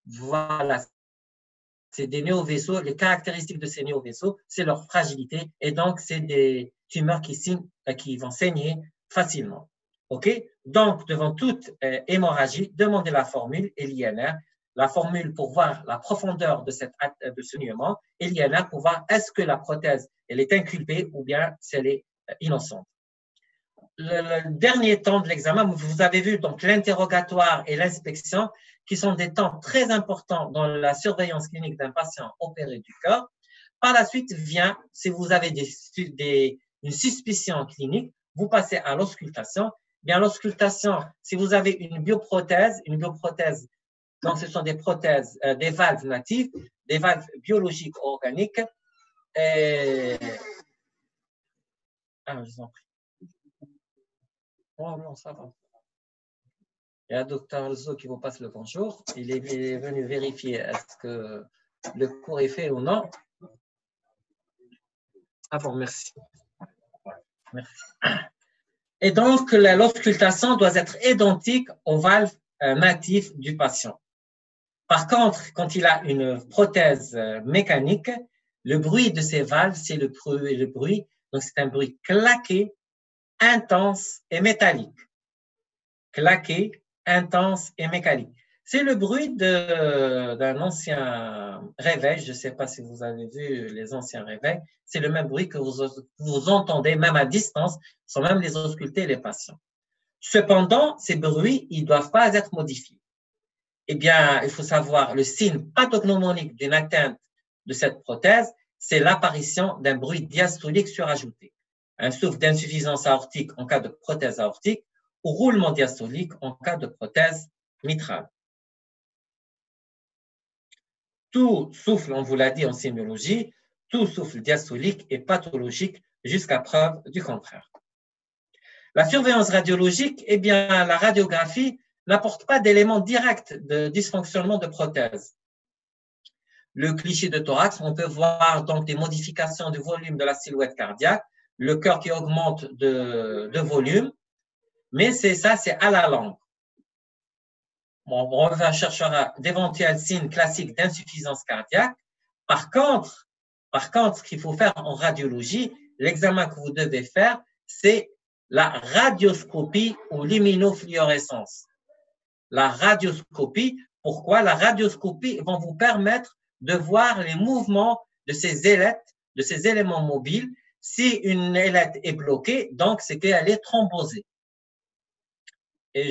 Voilà. C'est des néovaisseaux. Les caractéristiques de ces néovaisseaux, c'est leur fragilité. Et donc, c'est des tumeurs qui vont saigner facilement. OK? Donc, devant toute hémorragie, demandez la formule et l'INR. La formule pour voir la profondeur de ce saignement et l'INR pour voir est-ce que la prothèse elle est inculpée ou bien si elle est innocente. Le dernier temps de l'examen, vous avez vu donc l'interrogatoire et l'inspection qui sont des temps très importants dans la surveillance clinique d'un patient opéré du cœur. Par la suite vient, si vous avez une suspicion clinique, vous passez à l'auscultation. Bien, l'auscultation, si vous avez une bioprothèse, donc ce sont des prothèses, des valves natives, des valves biologiques organiques. Je vous en prie. Oh non, ça va. Il y a le docteur Alzo qui vous passe le bonjour. Il est venu vérifier est-ce que le cours est fait ou non. Ah bon, merci. Merci. Et donc, l'auscultation doit être identique aux valves natives du patient. Par contre, quand il a une prothèse mécanique, le bruit de ces valves, c'est le bruit, donc c'est un bruit claqué, intense et métallique. Claqué, intense et métallique. C'est le bruit d'un ancien réveil. Je ne sais pas si vous avez vu les anciens réveils. C'est le même bruit que vous entendez, même à distance, sans même les ausculter les patients. Cependant, ces bruits, ils ne doivent pas être modifiés. Eh bien, il faut savoir, le signe pathognomonique d'une atteinte de cette prothèse, c'est l'apparition d'un bruit diastolique surajouté. Un souffle d'insuffisance aortique en cas de prothèse aortique ou roulement diastolique en cas de prothèse mitrale. Tout souffle, on vous l'a dit en sémiologie, tout souffle diastolique est pathologique jusqu'à preuve du contraire. La surveillance radiologique, eh bien, la radiographie n'apporte pas d'éléments directs de dysfonctionnement de prothèse. Le cliché de thorax, on peut voir donc des modifications du volume de la silhouette cardiaque, le cœur qui augmente de volume, mais c'est à la longue. Bon, on cherchera d'éventuels signes classiques d'insuffisance cardiaque. Par contre, ce qu'il faut faire en radiologie, l'examen que vous devez faire, c'est la radioscopie ou luminofluorescence. La radioscopie, pourquoi? La radioscopie va vous permettre de voir les mouvements de ces ailettes, de ces éléments mobiles. Si une ailette est bloquée, donc c'est qu'elle est thrombosée. Et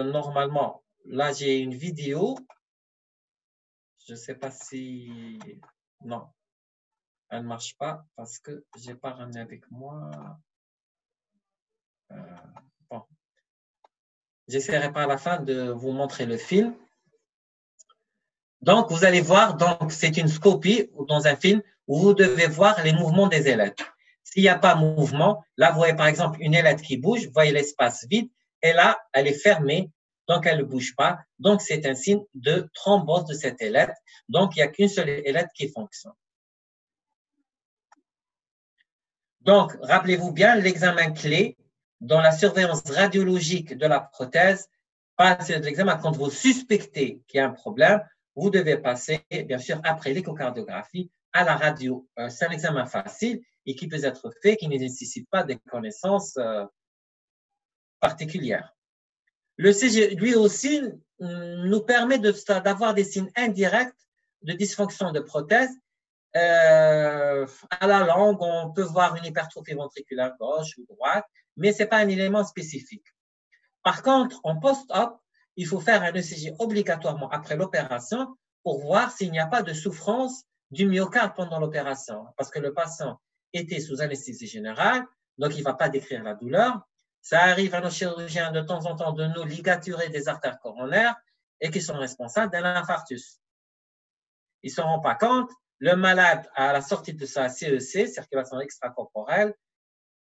normalement, là, j'ai une vidéo. Je ne sais pas si... Non, elle ne marche pas parce que je n'ai pas ramené avec moi. Bon. J'essaierai par la fin de vous montrer le film. Donc, vous allez voir, donc c'est une scopie dans un film où vous devez voir les mouvements des ailettes. S'il n'y a pas de mouvement, là, vous voyez par exemple une ailette qui bouge, vous voyez l'espace vide, et là, elle est fermée, donc elle ne bouge pas. Donc, c'est un signe de thrombose de cette ailette. Donc, il n'y a qu'une seule ailette qui fonctionne. Donc, rappelez-vous bien l'examen clé dans la surveillance radiologique de la prothèse. Pas l'examen quand vous suspectez qu'il y a un problème, vous devez passer, bien sûr, après l'échocardiographie, à la radio. C'est un examen facile et qui peut être fait, qui ne nécessite pas des connaissances particulières. Le CG, lui aussi, nous permet d'avoir des signes indirects de dysfonction de prothèse. À la longue, on peut voir une hypertrophie ventriculaire gauche ou droite, mais ce n'est pas un élément spécifique. Par contre, en post-op, il faut faire un ECG obligatoirement après l'opération pour voir s'il n'y a pas de souffrance du myocarde pendant l'opération, parce que le patient était sous anesthésie générale, donc il ne va pas décrire la douleur. Ça arrive à nos chirurgiens de temps en temps de nous ligaturer des artères coronaires et qui sont responsables d'un infarctus. Ils ne se rendent pas compte, le malade, à la sortie de sa CEC, circulation extracorporelle,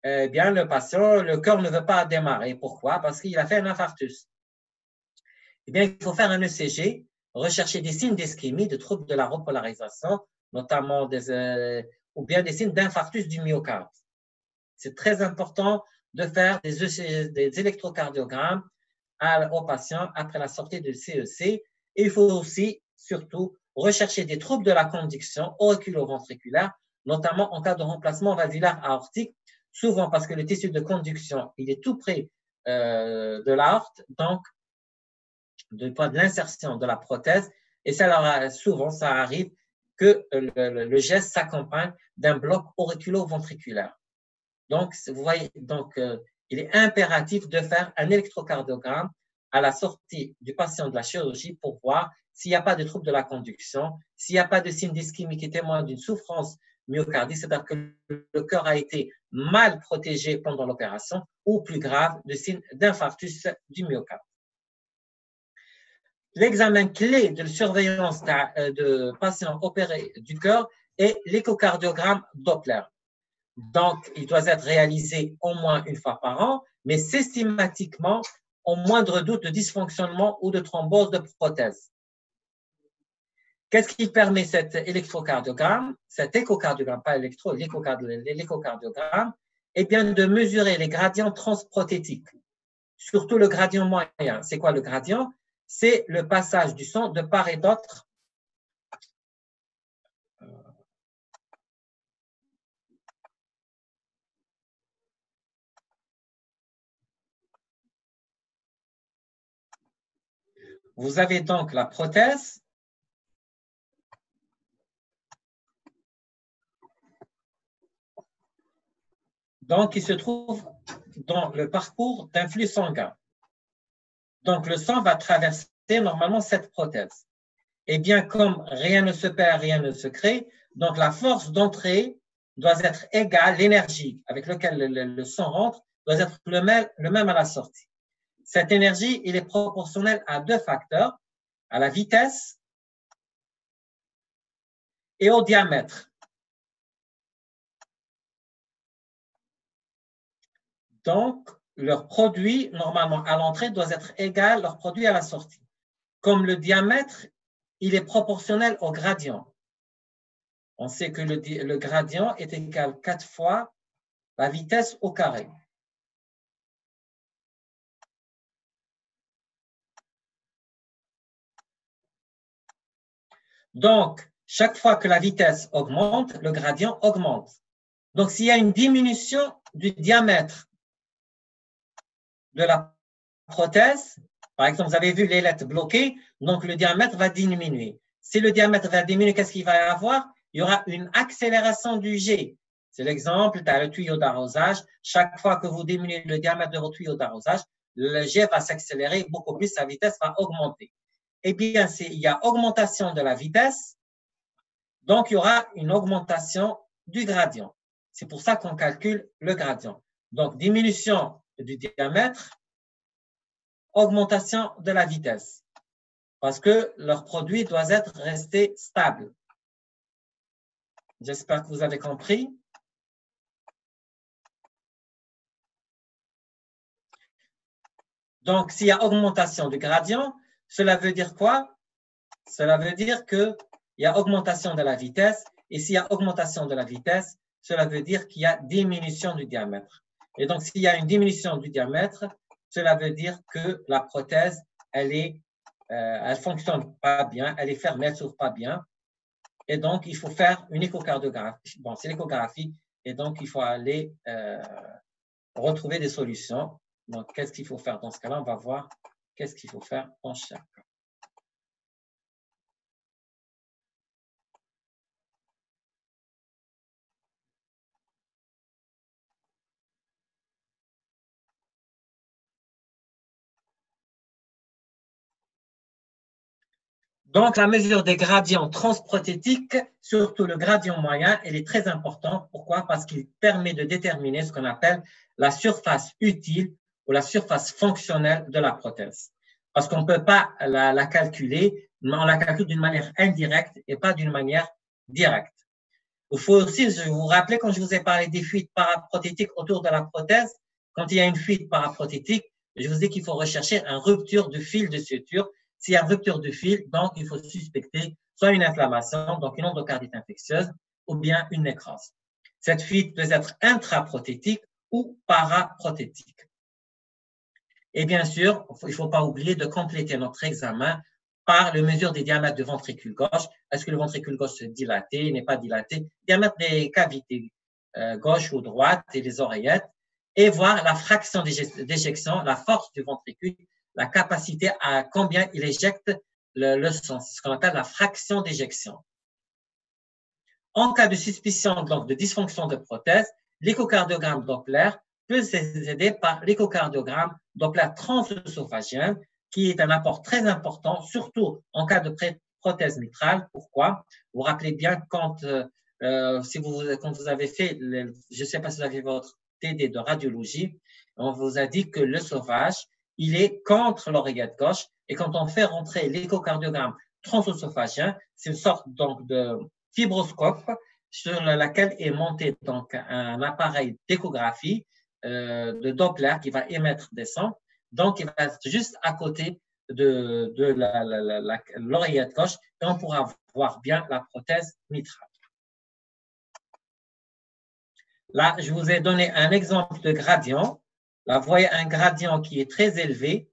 eh bien, le patient, le cœur ne veut pas démarrer. Pourquoi? Parce qu'il a fait un infarctus. Eh bien, il faut faire un ECG, rechercher des signes d'ischémie, de troubles de la repolarisation, notamment ou bien des signes d'infarctus du myocarde. C'est très important de faire des électrocardiogrammes aux patients après la sortie du CEC. Et il faut aussi, surtout, rechercher des troubles de la conduction auriculo-ventriculaire, notamment en cas de remplacement valvulaire aortique, souvent parce que le tissu de conduction, il est tout près de l'aorte, donc du point de l'insertion de la prothèse, et souvent, ça arrive que le geste s'accompagne d'un bloc auriculo-ventriculaire. Donc, vous voyez, il est impératif de faire un électrocardiogramme à la sortie du patient de la chirurgie pour voir s'il n'y a pas de trouble de la conduction, s'il n'y a pas de signe d'ischémie qui témoigne d'une souffrance myocardique, c'est-à-dire que le cœur a été mal protégé pendant l'opération, ou plus grave, de signes d'infarctus du myocarde. L'examen clé de surveillance de patients opérés du cœur est l'échocardiogramme Doppler. Donc, il doit être réalisé au moins une fois par an, mais systématiquement, au moindre doute de dysfonctionnement ou de thrombose de prothèse. Qu'est-ce qui permet cet électrocardiogramme, cet échocardiogramme, pas électro, l'échocardiogramme, eh bien, de mesurer les gradients transprothétiques, surtout le gradient moyen. C'est quoi le gradient? C'est le passage du sang de part et d'autre Vous avez donc la prothèse donc qui se trouve dans le parcours d'un flux sanguin. Donc, le sang va traverser normalement cette prothèse. Et bien, comme rien ne se perd, rien ne se crée, donc la force d'entrée doit être égale, l'énergie avec laquelle le sang rentre doit être le même à la sortie. Cette énergie, il est proportionnelle à deux facteurs, à la vitesse et au diamètre. Donc, leur produit, normalement, à l'entrée, doit être égal à leur produit à la sortie. Comme le diamètre, il est proportionnel au gradient. On sait que le gradient est égal à 4 fois la vitesse au carré. Donc, chaque fois que la vitesse augmente, le gradient augmente. Donc, s'il y a une diminution du diamètre de la prothèse, par exemple, vous avez vu l'ailette bloquée, donc le diamètre va diminuer. Si le diamètre va diminuer, qu'est-ce qu'il va y avoir? Il y aura une accélération du jet. C'est l'exemple, tu as le tuyau d'arrosage. Chaque fois que vous diminuez le diamètre de votre tuyau d'arrosage, le jet va s'accélérer beaucoup plus, sa vitesse va augmenter. Eh bien, il y a augmentation de la vitesse, donc il y aura une augmentation du gradient. C'est pour ça qu'on calcule le gradient. Donc, diminution du diamètre, augmentation de la vitesse, parce que leur produit doit rester stable. J'espère que vous avez compris. Donc, s'il y a augmentation du gradient, cela veut dire quoi? Cela veut dire qu'il y a augmentation de la vitesse, et s'il y a augmentation de la vitesse, cela veut dire qu'il y a diminution du diamètre. Et donc, s'il y a une diminution du diamètre, cela veut dire que la prothèse, elle est elle ne fonctionne pas bien, elle est fermée, elle ne s'ouvre pas bien. Et donc, il faut faire une échocardiographie. Bon, c'est l'échographie. Et donc, il faut aller retrouver des solutions. Donc, qu'est-ce qu'il faut faire dans ce cas-là? On va voir qu'est-ce qu'il faut faire en chaque cas. Donc, la mesure des gradients transprothétiques, surtout le gradient moyen, elle est très importante. Pourquoi? Parce qu'il permet de déterminer ce qu'on appelle la surface utile ou la surface fonctionnelle de la prothèse. Parce qu'on ne peut pas la calculer, mais on la calcule d'une manière indirecte et pas d'une manière directe. Il faut aussi, je vous rappelle, quand je vous ai parlé des fuites paraprothétiques autour de la prothèse, quand il y a une fuite paraprothétique, je vous ai dit qu'il faut rechercher une rupture de fil de suture. S'il y a une rupture de fil, donc il faut suspecter soit une inflammation, donc une endocardite infectieuse, ou bien une nécrose. Cette fuite peut être intraprothétique ou paraprothétique. Et bien sûr, il ne faut pas oublier de compléter notre examen par la mesure des diamètres du ventricule gauche. Est-ce que le ventricule gauche est dilaté, n'est pas dilaté? Diamètre des cavités gauche ou droite et les oreillettes. Et voir la fraction d'éjection, la force du ventricule, la capacité à combien il éjecte le sang. C'est ce qu'on appelle la fraction d'éjection. En cas de suspicion donc, de dysfonction de prothèse, l'échocardiogramme Doppler peut s'aider par l'échocardiogramme Doppler transœsophagien, qui est un apport très important, surtout en cas de prothèse mitrale. Pourquoi? Vous vous rappelez bien quand vous avez fait, je ne sais pas si vous avez votre TD de radiologie, on vous a dit que le sauvage, il est contre l'oreillette gauche, et quand on fait rentrer l'échocardiogramme transœsophagien, c'est une sorte donc de fibroscope sur laquelle est monté donc un appareil d'échographie de Doppler qui va émettre des sons. Donc, il va être juste à côté de l'oreillette gauche et on pourra voir bien la prothèse mitrale. Là, je vous ai donné un exemple de gradient. Là, vous voyez un gradient qui est très élevé.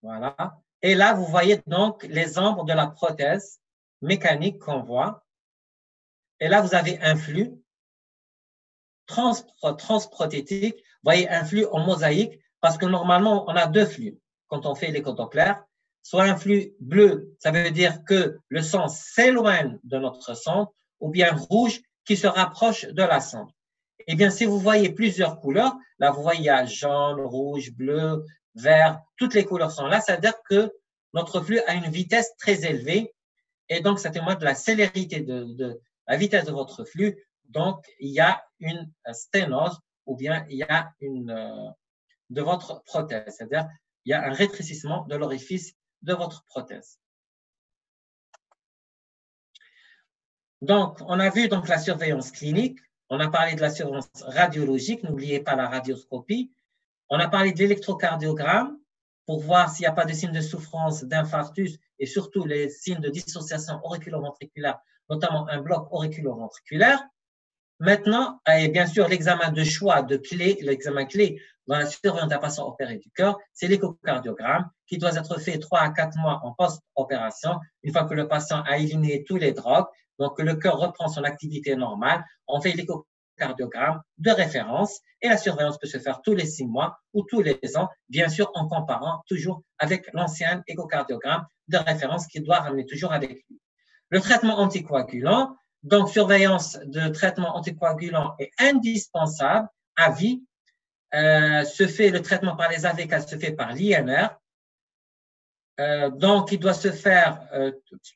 Voilà. Et là, vous voyez donc les ombres de la prothèse mécanique qu'on voit. Et là, vous avez un flux transprothétique. Vous voyez un flux en mosaïque parce que normalement, on a deux flux quand on fait l'échodoppler. Soit un flux bleu, ça veut dire que le sang s'éloigne de notre sonde, ou bien rouge qui se rapproche de la sonde. Eh bien, si vous voyez plusieurs couleurs, là, vous voyez jaune, rouge, bleu, vert, toutes les couleurs sont là. Ça veut dire que notre flux a une vitesse très élevée et donc ça témoigne de la célérité de la vitesse de votre flux. Donc, il y a une sténose ou bien il y a de votre prothèse, c'est-à-dire il y a un rétrécissement de l'orifice de votre prothèse. Donc, on a vu donc la surveillance clinique, on a parlé de la surveillance radiologique, n'oubliez pas la radioscopie, on a parlé de l'électrocardiogramme pour voir s'il n'y a pas de signes de souffrance, d'infarctus et surtout les signes de dissociation auriculo-ventriculaire, notamment un bloc auriculo-ventriculaire. Maintenant, et bien sûr, l'examen de choix de clé, l'examen clé dans la surveillance d'un patient opéré du cœur, c'est l'échocardiogramme qui doit être fait 3 à 4 mois en post-opération, une fois que le patient a éliminé tous les drogues, donc que le cœur reprend son activité normale, on fait l'échocardiogramme de référence et la surveillance peut se faire tous les 6 mois ou tous les ans, bien sûr en comparant toujours avec l'ancien échocardiogramme de référence qu'il doit ramener toujours avec lui. Le traitement anticoagulant, donc surveillance de traitement anticoagulant est indispensable à vie. Le traitement par les AVK se fait par l'INR. Donc, il doit se faire,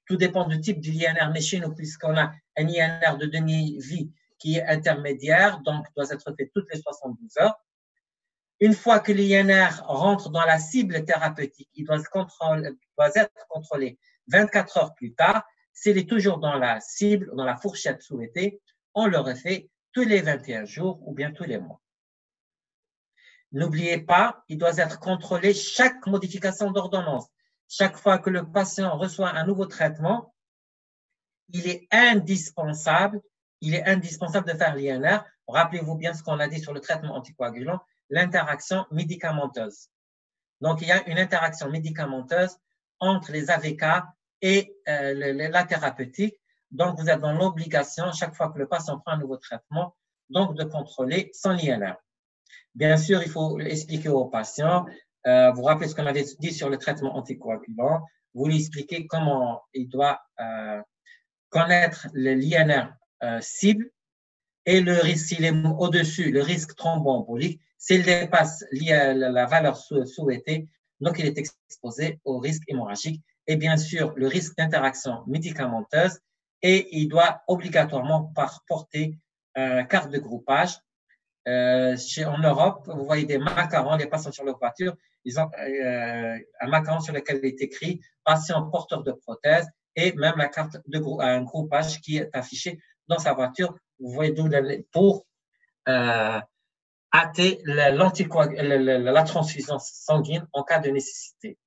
tout dépend du type de l'INR, mais chez nous, puisqu'on a un INR de demi-vie qui est intermédiaire, donc doit être fait toutes les 72 heures. Une fois que l'INR rentre dans la cible thérapeutique, il doit être contrôlé 24 heures plus tard. S'il est toujours dans la cible, dans la fourchette souhaitée, on le refait tous les 21 jours ou bien tous les mois. N'oubliez pas, il doit être contrôlé chaque modification d'ordonnance. Chaque fois que le patient reçoit un nouveau traitement, il est indispensable de faire l'INR. Rappelez-vous bien ce qu'on a dit sur le traitement anticoagulant, l'interaction médicamenteuse. Donc, il y a une interaction médicamenteuse entre les AVK et la thérapeutique. Donc, vous êtes dans l'obligation, chaque fois que le patient prend un nouveau traitement, donc de contrôler son INR. Bien sûr, il faut expliquer au patient, vous rappelez ce qu'on avait dit sur le traitement anticoagulant, vous lui expliquez comment il doit connaître l'INR cible et le risque, s'il est au-dessus, le risque thromboembolique, s'il dépasse la valeur souhaitée, donc il est exposé au risque hémorragique et bien sûr le risque d'interaction médicamenteuse et il doit obligatoirement porter carte de groupage. En Europe, vous voyez des macarons, les patients sur leur voiture, ils ont un macaron sur lequel il est écrit patient porteur de prothèse et même la carte de un groupage qui est affiché dans sa voiture. Vous voyez d'où pour hâter la transfusion sanguine en cas de nécessité.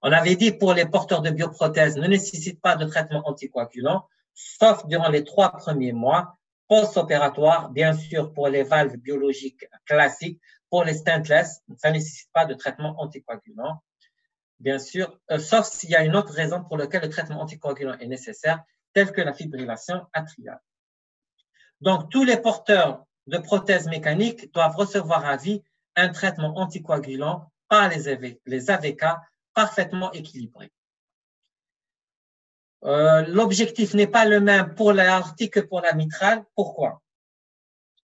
On avait dit pour les porteurs de bioprothèses ne nécessitent pas de traitement anticoagulant, sauf durant les 3 premiers mois post-opératoire, bien sûr pour les valves biologiques classiques, pour les stentless, ça ne nécessite pas de traitement anticoagulant, bien sûr, sauf s'il y a une autre raison pour laquelle le traitement anticoagulant est nécessaire, telle que la fibrillation atriale. Donc, tous les porteurs de prothèses mécaniques doivent recevoir à vie un traitement anticoagulant par les AVK parfaitement équilibrés. L'objectif n'est pas le même pour l'aortique que pour la mitrale. Pourquoi?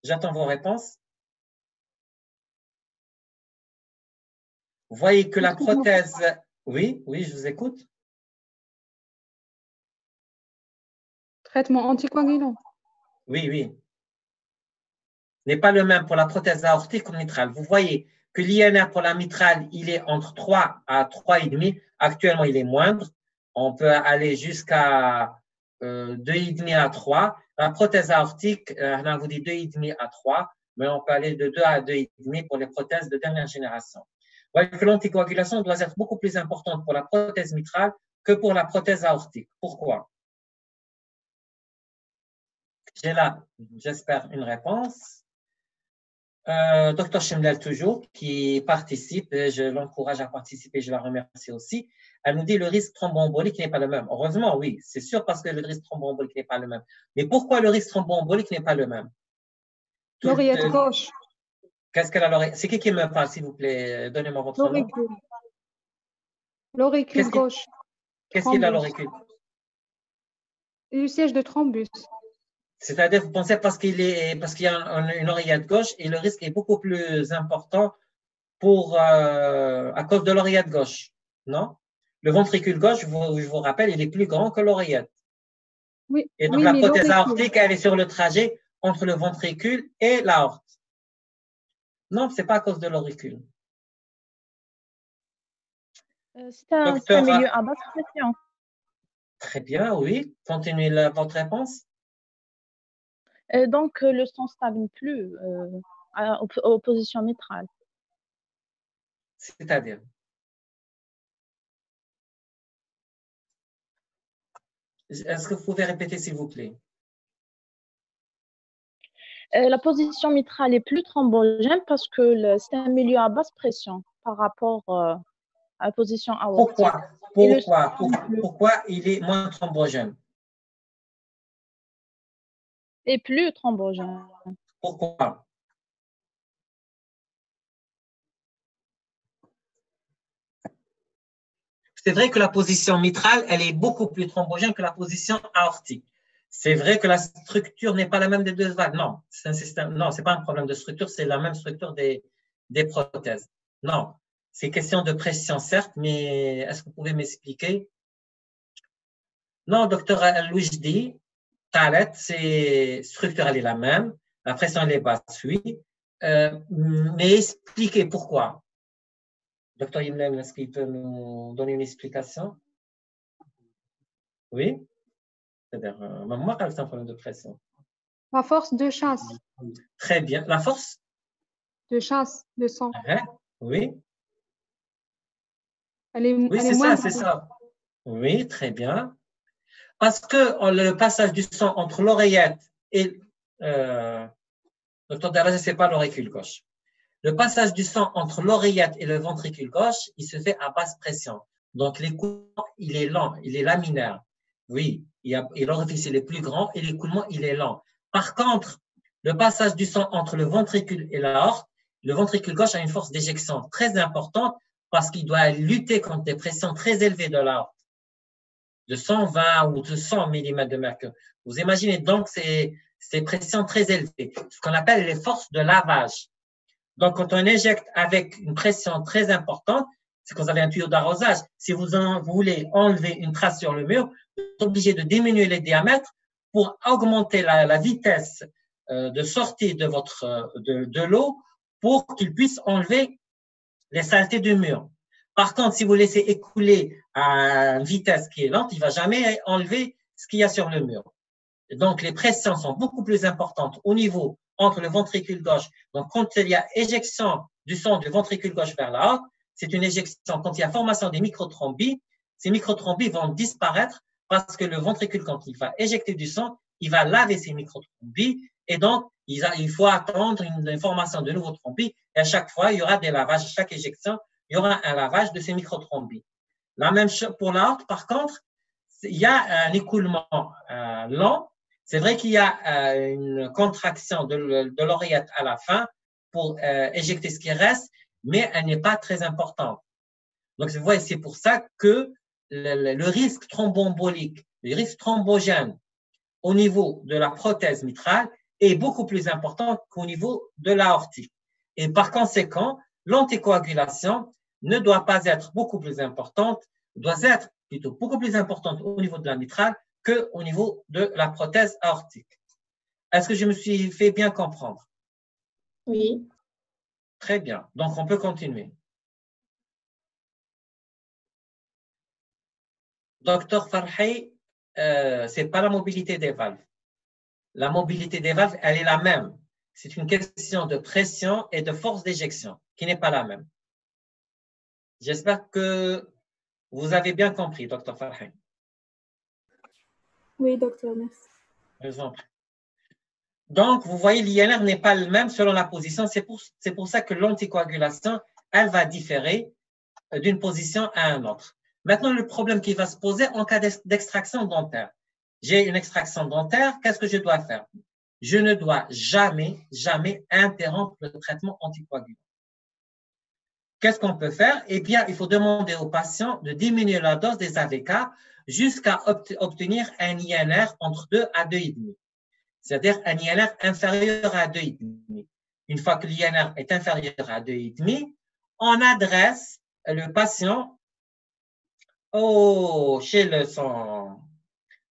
J'attends vos réponses. Vous voyez que la prothèse… Oui, oui, je vous écoute. Traitement anticoagulant. Oui, oui. N'est pas le même pour la prothèse aortique ou mitrale. Vous voyez que l'INR pour la mitrale, il est entre 3 à 3,5. Actuellement, il est moindre. On peut aller jusqu'à 2,5 à 3. La prothèse aortique, on vous dit 2,5 à 3, mais on peut aller de 2 à 2,5 pour les prothèses de dernière génération. Vous voyez que l'anticoagulation doit être beaucoup plus importante pour la prothèse mitrale que pour la prothèse aortique. Pourquoi? J'ai là, j'espère, une réponse. Dr Chemlel toujours, qui participe, et je l'encourage à participer, je la remercie aussi. Elle nous dit le risque thromboembolique n'est pas le même. Heureusement, oui, c'est sûr parce que le risque thromboembolique n'est pas le même. Mais pourquoi le risque thromboembolique n'est pas le même? L'oreillette gauche. Qu'est-ce qu'elle a l'oreille? C'est qui me parle, s'il vous plaît? Donnez-moi votre nom. L'auricule gauche. Qu'est-ce qu'il a l'auricule? Le siège de thrombus. C'est-à-dire, vous pensez parce qu'il y a une oreillette gauche et le risque est beaucoup plus important à cause de l'oreillette gauche, non? Le ventricule gauche, je vous rappelle, il est plus grand que l'oreillette. Oui. Et donc, oui, la prothèse aortique, elle est sur le trajet entre le ventricule et l'aorte. Non, ce n'est pas à cause de l'auricule. C'est un milieu à basse pression. Très bien, oui. Continuez votre réponse. Donc, le sang ne stagne plus aux positions mitrales. C'est-à-dire? Est-ce que vous pouvez répéter, s'il vous plaît? La position mitrale est plus thrombogène parce que c'est un milieu à basse pression par rapport à la position aortique. Pourquoi il est moins thrombogène? Et plus thrombogène. Pourquoi? C'est vrai que la position mitrale, elle est beaucoup plus thrombogène que la position aortique. C'est vrai que la structure n'est pas la même des deux valves. Non, c'est un système. Non, c'est pas un problème de structure, c'est la même structure des prothèses. Non, c'est question de pression, certes, mais est-ce que vous pouvez m'expliquer? Non, docteur Louijdi, Talet, c'est structure, elle est la même. La pression, elle est basse, oui. Mais expliquez pourquoi. Docteur Yimlem, est-ce qu'il peut nous donner une explication? Oui? C'est-à-dire, moi, c'est un problème de pression. La force de chasse. Très bien. La force? De chasse, de sang. Oui. Oui, c'est ça, c'est ça. Oui, très bien. Parce que le passage du sang entre l'oreillette et docteur Darès, ce n'est pas l'auricule gauche. Le passage du sang entre l'oreillette et le ventricule gauche, il se fait à basse pression. Donc, l'écoulement, il est lent, il est laminaire. Oui, l'orifice il est plus grand et l'écoulement, il est lent. Par contre, le passage du sang entre le ventricule et l'aorte, le ventricule gauche a une force d'éjection très importante parce qu'il doit lutter contre des pressions très élevées de l'aorte, de 120 ou de 100 mm de mercure. Vous imaginez donc ces pressions très élevées, ce qu'on appelle les forces de lavage. Donc, quand on injecte avec une pression très importante, c'est quand vous avez un tuyau d'arrosage. Si vous voulez enlever une trace sur le mur, vous êtes obligé de diminuer les diamètres pour augmenter la vitesse de sortie de l'eau pour qu'il puisse enlever les saletés du mur. Par contre, si vous laissez écouler à une vitesse qui est lente, il ne va jamais enlever ce qu'il y a sur le mur. Et donc, les pressions sont beaucoup plus importantes au niveau entre le ventricule gauche. Donc, quand il y a éjection du sang du ventricule gauche vers l'aorte, c'est une éjection. Quand il y a formation des microtrombies, ces microtrombies vont disparaître parce que le ventricule, quand il va éjecter du sang, il va laver ces microtrombies et donc, il faut attendre une formation de nouveaux trombies et à chaque fois, il y aura des lavages. À chaque éjection, il y aura un lavage de ces microtrombies. La même chose pour l'aorte, par contre, il y a un écoulement lent. C'est vrai qu'il y a une contraction de l'oreillette à la fin pour éjecter ce qui reste, mais elle n'est pas très importante. Donc, vous voyez, c'est pour ça que le risque thromboembolique, le risque thrombogène au niveau de la prothèse mitrale est beaucoup plus important qu'au niveau de l'aortique. Et par conséquent, l'anticoagulation ne doit pas être beaucoup plus importante, doit être plutôt beaucoup plus importante au niveau de la mitrale qu'au niveau de la prothèse aortique. Est-ce que je me suis fait bien comprendre? Oui. Très bien. Donc, on peut continuer. Docteur Farhi, ce n'est pas la mobilité des valves. La mobilité des valves, elle est la même. C'est une question de pression et de force d'éjection qui n'est pas la même. J'espère que vous avez bien compris, docteur Farhi. Oui, docteur, merci. Je vous en prie. Donc, vous voyez, l'INR n'est pas le même selon la position. C'est pour ça que l'anticoagulation, elle va différer d'une position à une autre. Maintenant, le problème qui va se poser en cas d'extraction dentaire. J'ai une extraction dentaire, qu'est-ce que je dois faire? Je ne dois jamais interrompre le traitement anticoagulant. Qu'est-ce qu'on peut faire? Eh bien, il faut demander au patient de diminuer la dose des AVK jusqu'à obtenir un INR entre 2 à 2,5. C'est-à-dire un INR inférieur à 2,5. Une fois que l'INR est inférieur à 2,5, on adresse le patient chez son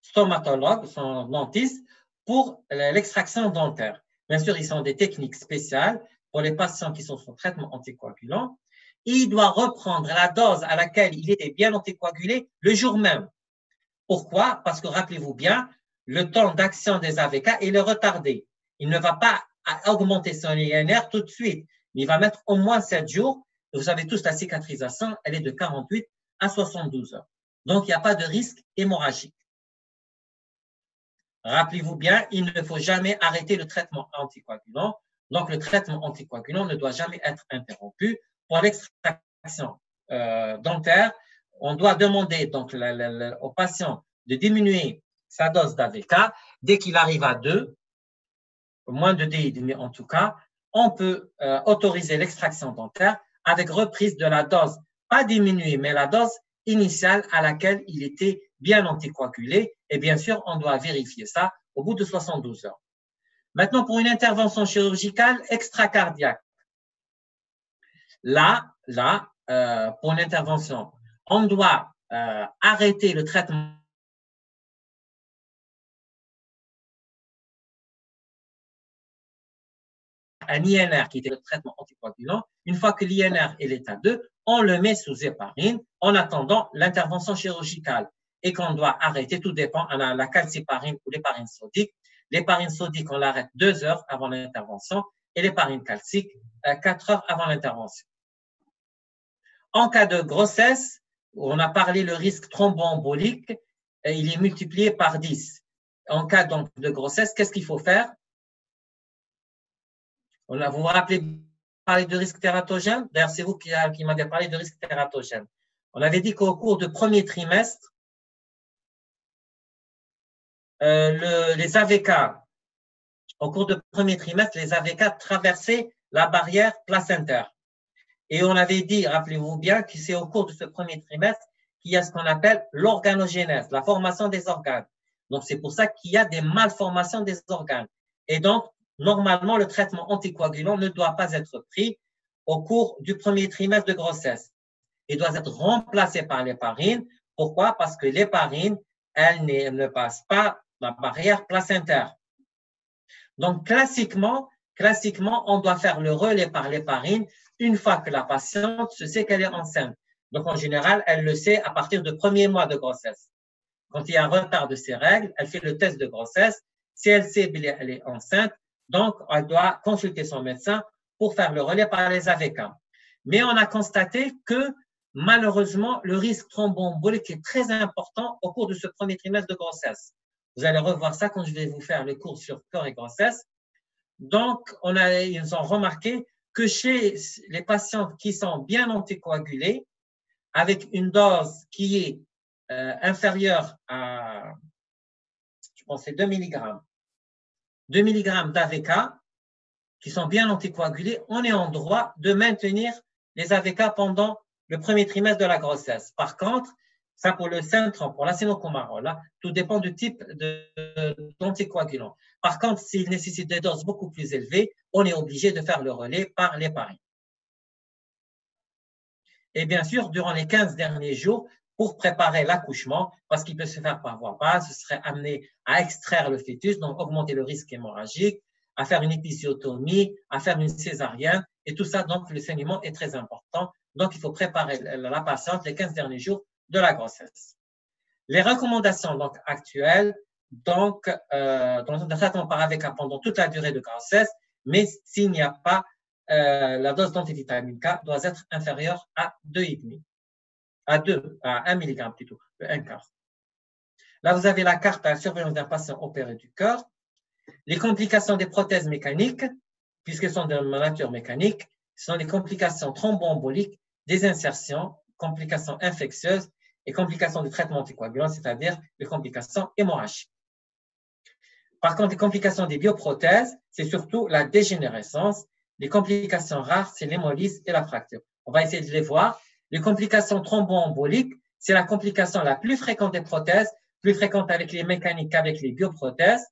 stomatologue, son dentiste, pour l'extraction dentaire. Bien sûr, ils sont des techniques spéciales pour les patients qui sont sous traitement anticoagulant. Il doit reprendre la dose à laquelle il était bien anticoagulé le jour même. Pourquoi? Parce que rappelez-vous bien, le temps d'action des AVK est retardé. Il ne va pas augmenter son INR tout de suite, mais il va mettre au moins 7 jours. Vous savez tous, la cicatrisation, elle est de 48 à 72 heures. Donc, il n'y a pas de risque hémorragique. Rappelez-vous bien, il ne faut jamais arrêter le traitement anticoagulant. Donc, le traitement anticoagulant ne doit jamais être interrompu. Pour l'extraction dentaire, on doit demander donc au patient de diminuer sa dose d'AVK. Dès qu'il arrive à 2, moins de 2,5 en tout cas, on peut autoriser l'extraction dentaire avec reprise de la dose, pas diminuée, mais la dose initiale à laquelle il était bien anticoagulé. Et bien sûr, on doit vérifier ça au bout de 72 heures. Maintenant, pour une intervention chirurgicale extracardiaque, là, pour une intervention, on doit arrêter le traitement un INR qui était le traitement anticoagulant. Une fois que l'INR est l'état 2, on le met sous héparine en attendant l'intervention chirurgicale et qu'on doit arrêter, tout dépend, on a la calciparine ou l'héparine sodique. L'héparine sodique, on l'arrête 2 heures avant l'intervention et l'héparine calcique 4 heures avant l'intervention. En cas de grossesse, on a parlé le risque thromboembolique, il est multiplié par 10. En cas donc de grossesse, qu'est-ce qu'il faut faire? Vous vous rappelez parlé de risque tératogène. D'ailleurs, c'est vous qui m'avez parlé de risque tératogène. On avait dit qu'au cours du premier trimestre, les AVK, au cours du premier trimestre, les AVK traversaient la barrière placentaire. Et on avait dit, rappelez-vous bien, que c'est au cours de ce premier trimestre qu'il y a ce qu'on appelle l'organogénèse, la formation des organes. Donc, c'est pour ça qu'il y a des malformations des organes. Et donc, normalement, le traitement anticoagulant ne doit pas être pris au cours du premier trimestre de grossesse. Il doit être remplacé par l'héparine. Pourquoi? Parce que l'héparine, elle ne passe pas la barrière placentaire. Donc, classiquement, on doit faire le relais par l'héparine une fois que la patiente se sait qu'elle est enceinte. Donc, en général, elle le sait à partir du premier mois de grossesse. Quand il y a un retard de ses règles, elle fait le test de grossesse. Si elle sait qu'elle est enceinte, donc elle doit consulter son médecin pour faire le relais par les AVK. Mais on a constaté que malheureusement, le risque thromboembolique est très important au cours de ce premier trimestre de grossesse. Vous allez revoir ça quand je vais vous faire le cours sur cœur et grossesse. Donc, ils ont remarqué que chez les patientes qui sont bien anticoagulées, avec une dose qui est inférieure à, je pense, c'est 2 mg. 2 mg d'AVK, qui sont bien anticoagulés, on est en droit de maintenir les AVK pendant le premier trimestre de la grossesse. Par contre, ça pour le Centran, pour l'acénocomarol, tout dépend du type d'anticoagulant. Par contre, s'il nécessite des doses beaucoup plus élevées, on est obligé de faire le relais par l'héparine. Et bien sûr, durant les 15 derniers jours, pour préparer l'accouchement, parce qu'il peut se faire par voie basse, ce serait amené à extraire le fœtus, donc augmenter le risque hémorragique, à faire une épisiotomie, à faire une césarienne, et tout ça, donc le saignement est très important. Donc, il faut préparer la patiente les 15 derniers jours de la grossesse. Les recommandations donc actuelles, donc, dans le traitement par AVK pendant toute la durée de grossesse, mais s'il n'y a pas, la dose d'antivitamine K doit être inférieure à 2,5, à 1 mg plutôt, un quart. Là, vous avez la carte à la surveillance d'un patient opéré du cœur. Les complications des prothèses mécaniques, puisqu'elles sont de nature mécanique, sont les complications thromboemboliques, des insertions, complications infectieuses et complications du traitement anticoagulant, c'est-à-dire les complications hémorragiques. Par contre, les complications des bioprothèses, c'est surtout la dégénérescence. Les complications rares, c'est l'hémolyse et la fracture. On va essayer de les voir. Les complications thromboemboliques, c'est la complication la plus fréquente des prothèses, plus fréquente avec les mécaniques qu'avec les bioprothèses.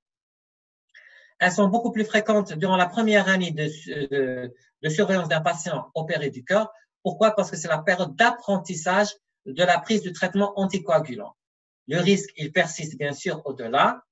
Elles sont beaucoup plus fréquentes durant la première année de surveillance d'un patient opéré du cœur. Pourquoi? Parce que c'est la période d'apprentissage de la prise du traitement anticoagulant. Le risque, il persiste bien sûr au-delà.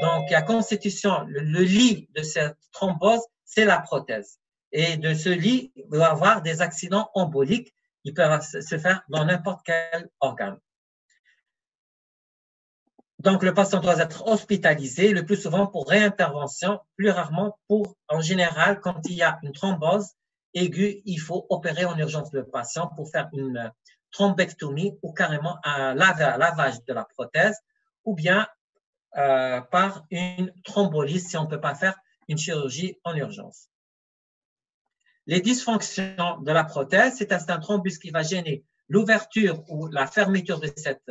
Donc, la constitution, le lit de cette thrombose, c'est la prothèse. Et de ce lit, il va y avoir des accidents emboliques qui peuvent se faire dans n'importe quel organe. Donc, le patient doit être hospitalisé le plus souvent pour réintervention, plus rarement en général, quand il y a une thrombose aiguë, il faut opérer en urgence le patient pour faire une thrombectomie ou carrément un lavage de la prothèse ou bien par une thrombolyse si on ne peut pas faire une chirurgie en urgence. Les dysfonctions de la prothèse, c'est un thrombus qui va gêner l'ouverture ou la fermeture de cette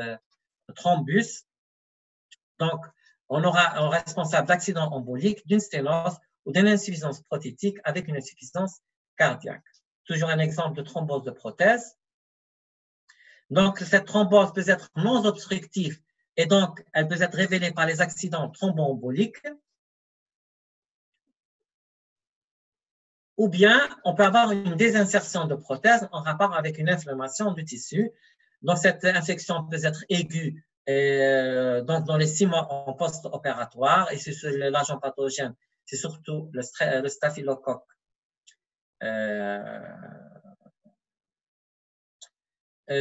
thrombus. Donc, on aura un responsable d'accident embolique, d'une sténose ou d'une insuffisance prothétique avec une insuffisance cardiaque. Toujours un exemple de thrombose de prothèse. Donc, cette thrombose peut être non obstructive et donc elle peut être révélée par les accidents thromboemboliques. Ou bien, on peut avoir une désinsertion de prothèse en rapport avec une inflammation du tissu. Donc, cette infection peut être aiguë donc dans les 6 mois en post-opératoire et c'est l'agent pathogène, c'est surtout le staphylocoque.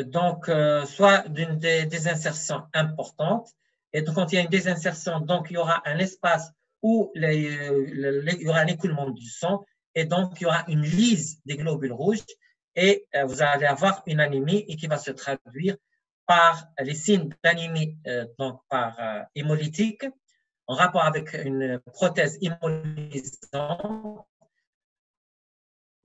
Donc, soit d'une désinsertion importante. Et donc, quand il y a une désinsertion, donc il y aura un espace où il y aura un écoulement du sang et donc il y aura une lyse des globules rouges et vous allez avoir une anémie et qui va se traduire par les signes d'anémie donc par hémolytique en rapport avec une prothèse hémolysante.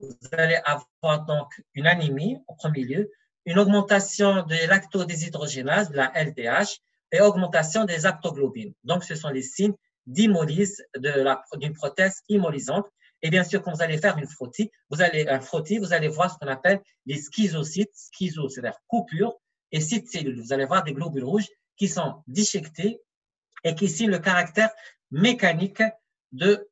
Vous allez avoir donc une anémie en premier lieu, une augmentation de lactodéshydrogénase, de la LDH, et augmentation des aptoglobines. Donc, ce sont les signes d'hémolyse d'une prothèse hémolysante. Et bien sûr, quand vous allez faire une frottis, vous allez voir ce qu'on appelle les schizocytes. Schizo, c'est-à-dire coupure, et cytes, cellules. Vous allez voir des globules rouges qui sont déchiquetés et qui signent le caractère mécanique de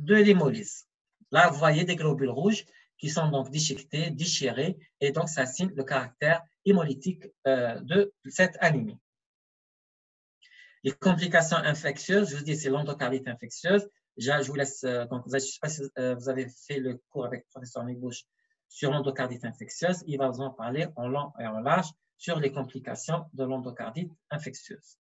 l'hémolyse. Là, vous voyez des globules rouges qui sont donc déchiquetés, déchirés, et donc ça signe le caractère hémolytique de cette anémie. Les complications infectieuses, je vous dis, c'est l'endocardite infectieuse. Je vous laisse, donc, je ne sais pas si vous avez fait le cours avec le professeur Migouche sur l'endocardite infectieuse. Il va vous en parler en long et en large sur les complications de l'endocardite infectieuse.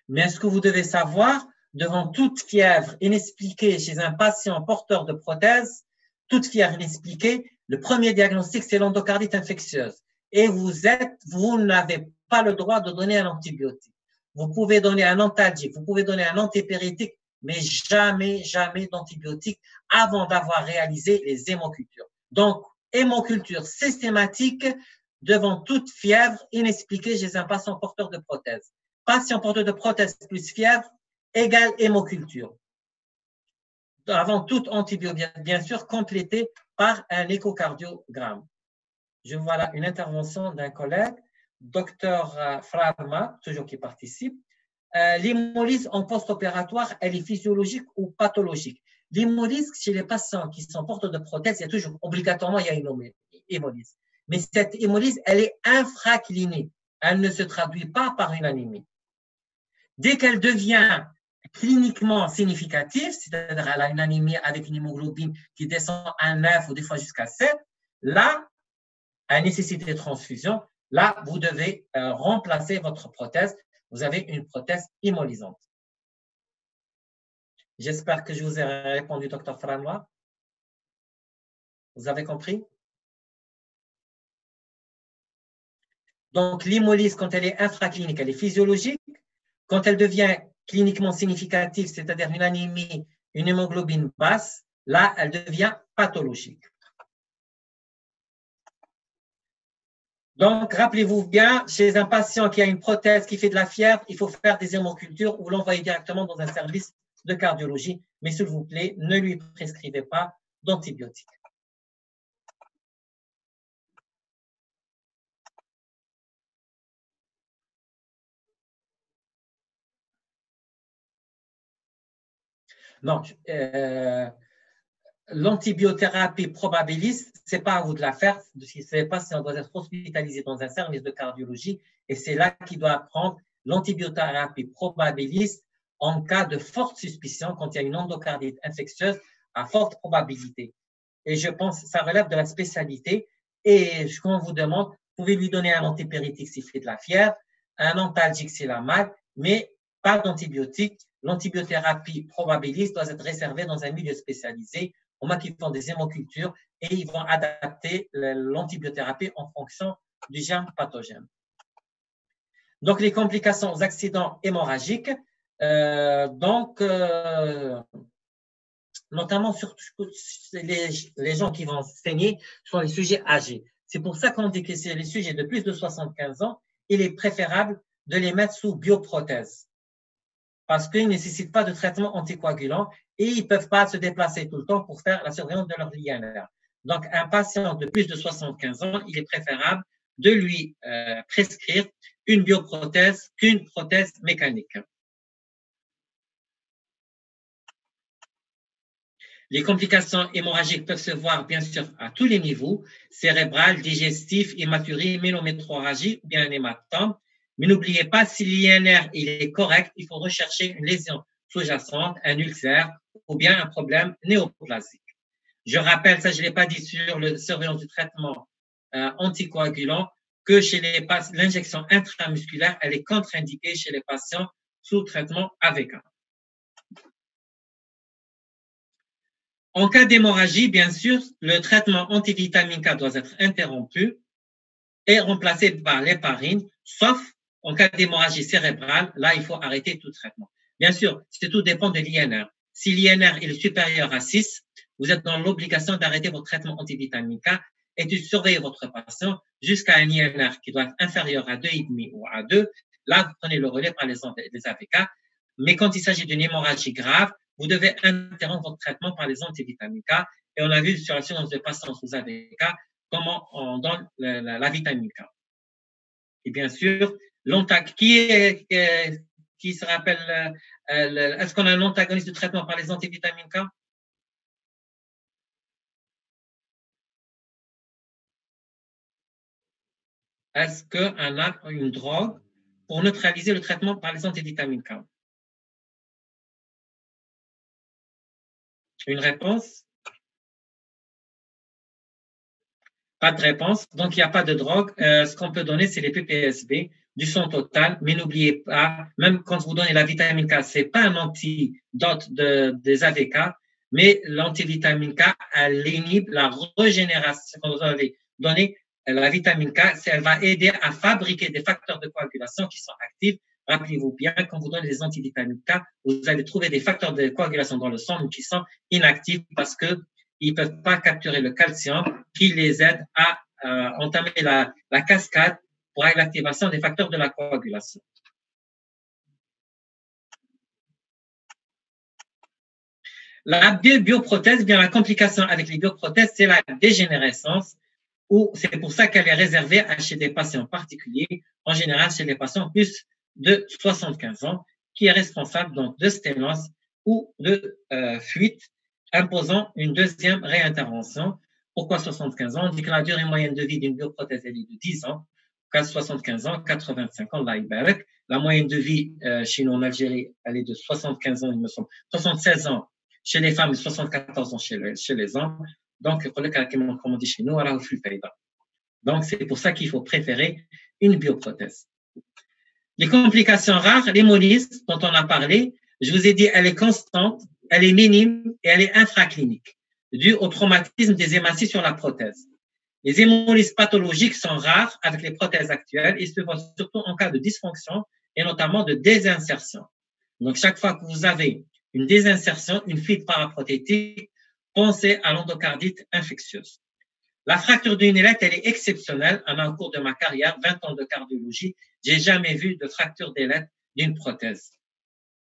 Mais ce que vous devez savoir, devant toute fièvre inexpliquée chez un patient porteur de prothèse, toute fièvre inexpliquée, le premier diagnostic, c'est l'endocardite infectieuse. Et vous n'avez pas le droit de donner un antibiotique. Vous pouvez donner un antalgique, vous pouvez donner un antipyrétique, mais jamais, jamais d'antibiotique avant d'avoir réalisé les hémocultures. Donc, hémoculture systématique devant toute fièvre inexpliquée chez un patient porteur de prothèse. Patient porteur de prothèse plus fièvre égale hémoculture. Avant toute antibiotique, bien sûr, complété par un échocardiogramme. Je vois là une intervention d'un collègue, docteur Frarma, toujours qui participe. L'hémolyse en post-opératoire, elle est physiologique ou pathologique. L'hémolyse, chez les patients qui sont porteurs de prothèses, il y a toujours, obligatoirement, il y a une hémolyse. Mais cette hémolyse, elle est infraclinique. Elle ne se traduit pas par une anémie. Dès qu'elle devient cliniquement significative, c'est-à-dire elle a une anémie avec une hémoglobine qui descend à 9 ou des fois jusqu'à 7, là, elle nécessite des transfusions. Là, vous devez remplacer votre prothèse. Vous avez une prothèse hémolysante. J'espère que je vous ai répondu, docteur Franois. Vous avez compris? Donc, l'hémolyse, quand elle est infraclinique, elle est physiologique. Quand elle devient cliniquement significative, c'est-à-dire une anémie, une hémoglobine basse, là, elle devient pathologique. Donc, rappelez-vous bien, chez un patient qui a une prothèse qui fait de la fièvre, il faut faire des hémocultures ou l'envoyer directement dans un service de cardiologie. Mais s'il vous plaît, ne lui prescrivez pas d'antibiotiques. Donc, l'antibiothérapie probabiliste, ce n'est pas à vous de la faire, c'est pas si on doit être hospitalisé dans un service de cardiologie et c'est là qu'il doit prendre l'antibiothérapie probabiliste en cas de forte suspicion quand il y a une endocardite infectieuse à forte probabilité. Et je pense que ça relève de la spécialité et quand on vous demande, vous pouvez lui donner un antipyrétique s'il fait de la fièvre, un antalgique s'il a mal, mais pas d'antibiotiques. L'antibiothérapie probabiliste doit être réservée dans un milieu spécialisé, au moins qu'ils font des hémocultures et ils vont adapter l'antibiothérapie en fonction du germe pathogène. Donc, les complications aux accidents hémorragiques, notamment sur les gens qui vont saigner sont les sujets âgés. C'est pour ça qu'on dit que c'est les sujets de plus de 75 ans, il est préférable de les mettre sous bioprothèse parce qu'ils ne nécessitent pas de traitement anticoagulant et ils ne peuvent pas se déplacer tout le temps pour faire la surveillance de leur l'INR. Donc, un patient de plus de 75 ans, il est préférable de lui prescrire une bioprothèse qu'une prothèse mécanique. Les complications hémorragiques peuvent se voir, bien sûr, à tous les niveaux, cérébral, digestif, hématurie, mélométrorragie ou bien un hématome. Mais n'oubliez pas, si l'INR il est correct, il faut rechercher une lésion sous-jacente, un ulcère ou bien un problème néoplasique. Je rappelle, ça je ne l'ai pas dit sur la surveillance du traitement anticoagulant, que chez l'injection intramusculaire, elle est contre-indiquée chez les patients sous traitement AVK. En cas d'hémorragie, bien sûr, le traitement antivitamine K doit être interrompu et remplacé par l'héparine, sauf en cas d'hémorragie cérébrale, là, il faut arrêter tout traitement. Bien sûr, tout dépend de l'INR. Si l'INR est supérieur à 6, vous êtes dans l'obligation d'arrêter votre traitement antivitamine K et de surveiller votre patient jusqu'à un INR qui doit être inférieur à 2,5 ou à 2. Là, vous prenez le relais par les AVK. Mais quand il s'agit d'une hémorragie grave, vous devez interrompre votre traitement par les antivitamines K. Et on a vu sur la surveillance de patients sous AVK comment on donne la vitamine K. Et bien sûr, qui se rappelle, est-ce qu'on a un antagoniste de traitement par les antivitamines K? Est-ce qu'on a une drogue pour neutraliser le traitement par les antivitamines K? Une réponse? Pas de réponse. Donc, il n'y a pas de drogue. Ce qu'on peut donner, c'est les PPSB, du sang total. Mais n'oubliez pas, même quand vous donnez la vitamine K, ce n'est pas un antidote des AVK, mais l'antivitamine K, elle inhibe la régénération. Quand vous avez donné la vitamine K, elle va aider à fabriquer des facteurs de coagulation qui sont actifs. Rappelez-vous bien, quand vous donnez des antivitamines K, vous allez trouver des facteurs de coagulation dans le sang qui sont inactifs parce qu'ils ne peuvent pas capturer le calcium qui les aide à entamer la cascade pour l'activation des facteurs de la coagulation. La bioprothèse, bien la complication avec les bioprothèses, c'est la dégénérescence, c'est pour ça qu'elle est réservée chez des patients particuliers, en général chez les patients plus de 75 ans, qui est responsable donc de sténose ou de fuite, imposant une deuxième réintervention. Pourquoi 75 ans? On dit que la durée moyenne de vie d'une bioprothèse est de 10 ans, 75 ans, 85 ans, la moyenne de vie chez nous en Algérie, elle est de 75 ans, il me semble, 76 ans chez les femmes et 74 ans chez les hommes. Donc, comme on dit chez nous, donc c'est pour ça qu'il faut préférer une bioprothèse. Les complications rares, l'hémolyse dont on a parlé, je vous ai dit, elle est constante, elle est minime et elle est infraclinique, due au traumatisme des hématies sur la prothèse. Les hémolyses pathologiques sont rares avec les prothèses actuelles et se voient surtout en cas de dysfonction et notamment de désinsertion. Donc, chaque fois que vous avez une désinsertion, une fuite paraprothétique, pensez à l'endocardite infectieuse. La fracture d'une ailette, elle est exceptionnelle. En cours de ma carrière, 20 ans de cardiologie, j'ai jamais vu de fracture d'ailette d'une prothèse.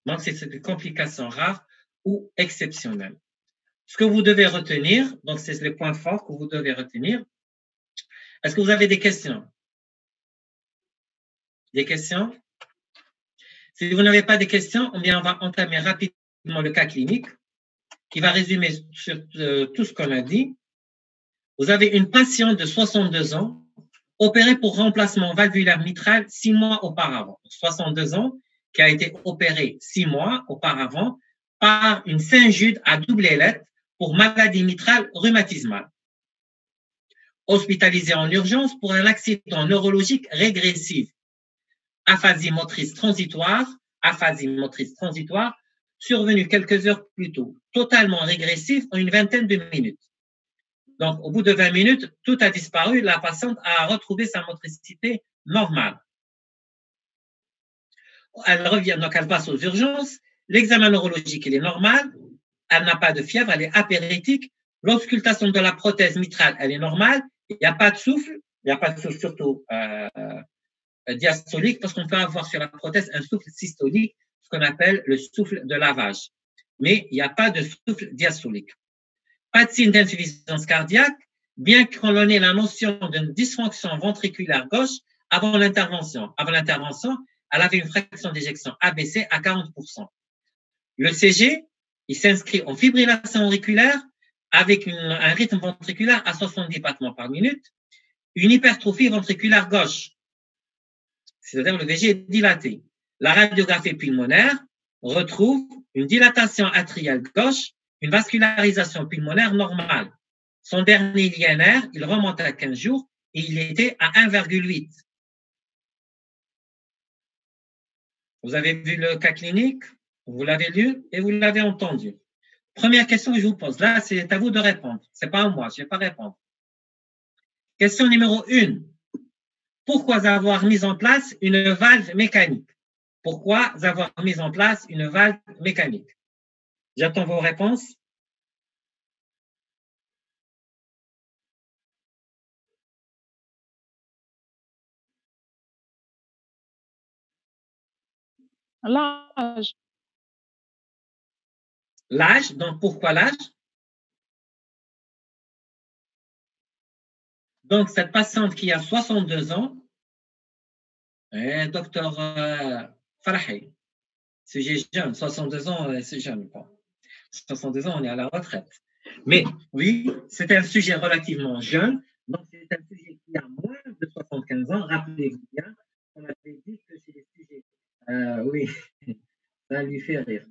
Donc, c'est une complication rare ou exceptionnelle. Ce que vous devez retenir, donc c'est les points forts que vous devez retenir. Est-ce que vous avez des questions? Des questions? Si vous n'avez pas de questions, on va entamer rapidement le cas clinique qui va résumer sur tout ce qu'on a dit. Vous avez une patiente de 62 ans opérée pour remplacement valvulaire mitral 6 mois auparavant. 62 ans qui a été opérée 6 mois auparavant par une Saint-Jude à double ailette pour maladie mitrale rhumatismale. Hospitalisée en urgence pour un accident neurologique régressif. aphasie motrice transitoire, survenue quelques heures plus tôt, totalement régressif en une vingtaine de minutes. Donc, au bout de 20 minutes, tout a disparu, la patiente a retrouvé sa motricité normale. Elle revient, donc elle passe aux urgences, l'examen neurologique, il est normal, elle n'a pas de fièvre, elle est apéritique, l'auscultation de la prothèse mitrale, elle est normale, il n'y a pas de souffle, surtout diastolique, parce qu'on peut avoir sur la prothèse un souffle systolique, ce qu'on appelle le souffle de lavage. Mais il n'y a pas de souffle diastolique. Pas de signe d'insuffisance cardiaque, bien qu'on ait la notion d'une dysfonction ventriculaire gauche avant l'intervention. Avant l'intervention, elle avait une fraction d'éjection abaissée à 40%. Le CG, il s'inscrit en fibrillation auriculaire avec un rythme ventriculaire à 70 battements par minute, une hypertrophie ventriculaire gauche, c'est-à-dire le VG est dilaté. La radiographie pulmonaire retrouve une dilatation atriale gauche, une vascularisation pulmonaire normale. Son dernier INR, il remonte à 15 jours et il était à 1,8. Vous avez vu le cas clinique, vous l'avez lu et vous l'avez entendu. Première question que je vous pose, là, c'est à vous de répondre. C'est pas à moi, je ne vais pas répondre. Question numéro 1. Pourquoi avoir mis en place une valve mécanique? Pourquoi avoir mis en place une valve mécanique? J'attends vos réponses. L'âge. L'âge, donc pourquoi l'âge? Donc, cette patiente qui a 62 ans, docteur Farahi, sujet jeune, 62 ans, c'est jeune. Bon. 62 ans, on est à la retraite. Mais oui, c'est un sujet relativement jeune, donc c'est un sujet qui a moins de 75 ans. Rappelez-vous bien, on avait dit que c'est des sujets. Oui, ça lui fait rire.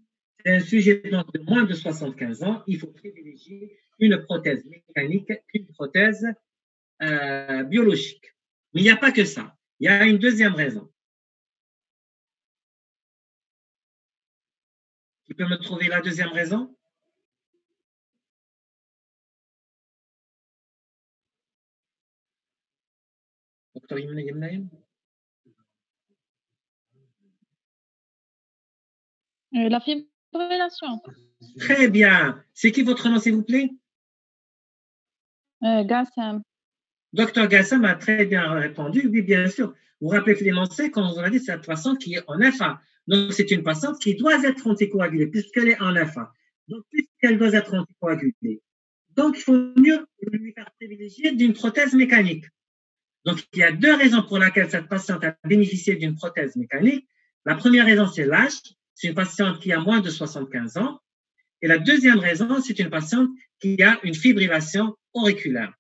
C'est un sujet donc, de moins de 75 ans. Il faut privilégier une prothèse mécanique qu'une prothèse biologique. Mais il n'y a pas que ça. Il y a une deuxième raison. Qui peut me trouver la deuxième raison? Docteur Yemnaïm? La fibrillation. Très bien. C'est qui votre nom, s'il vous plaît? Gassem. Docteur Gassam a très bien répondu. Oui, bien sûr. Vous vous rappelez l'énoncé quand on a dit cette patiente qui est en FA. Donc, c'est une patiente qui doit être anticoagulée puisqu'elle est en FA. Donc, puisqu'elle doit être anticoagulée. Donc, il faut mieux lui faire privilégier d'une prothèse mécanique. Donc, il y a deux raisons pour lesquelles cette patiente a bénéficié d'une prothèse mécanique. La première raison, c'est l'âge. C'est une patiente qui a moins de 75 ans. Et la deuxième raison, c'est une patiente qui a une fibrillation auriculaire.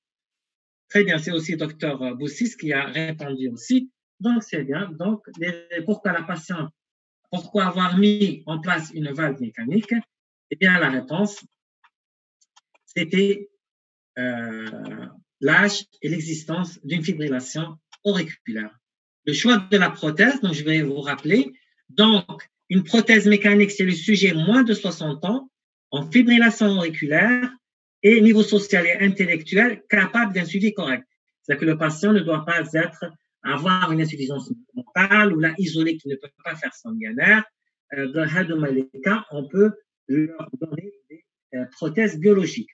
Très bien, c'est aussi docteur Boussis qui a répondu aussi. Donc, c'est bien. Donc, pourquoi la patiente, pourquoi avoir mis en place une valve mécanique? Eh bien, la réponse, c'était l'âge et l'existence d'une fibrillation auriculaire. Le choix de la prothèse, donc je vais vous rappeler. Donc, une prothèse mécanique, c'est le sujet moins de 60 ans, en fibrillation auriculaire et niveau social et intellectuel capable d'un suivi correct. C'est-à-dire que le patient ne doit pas avoir une insuffisance mentale ou la isolé qui ne peut pas faire son INR. Dans les cas, on peut leur donner des prothèses biologiques.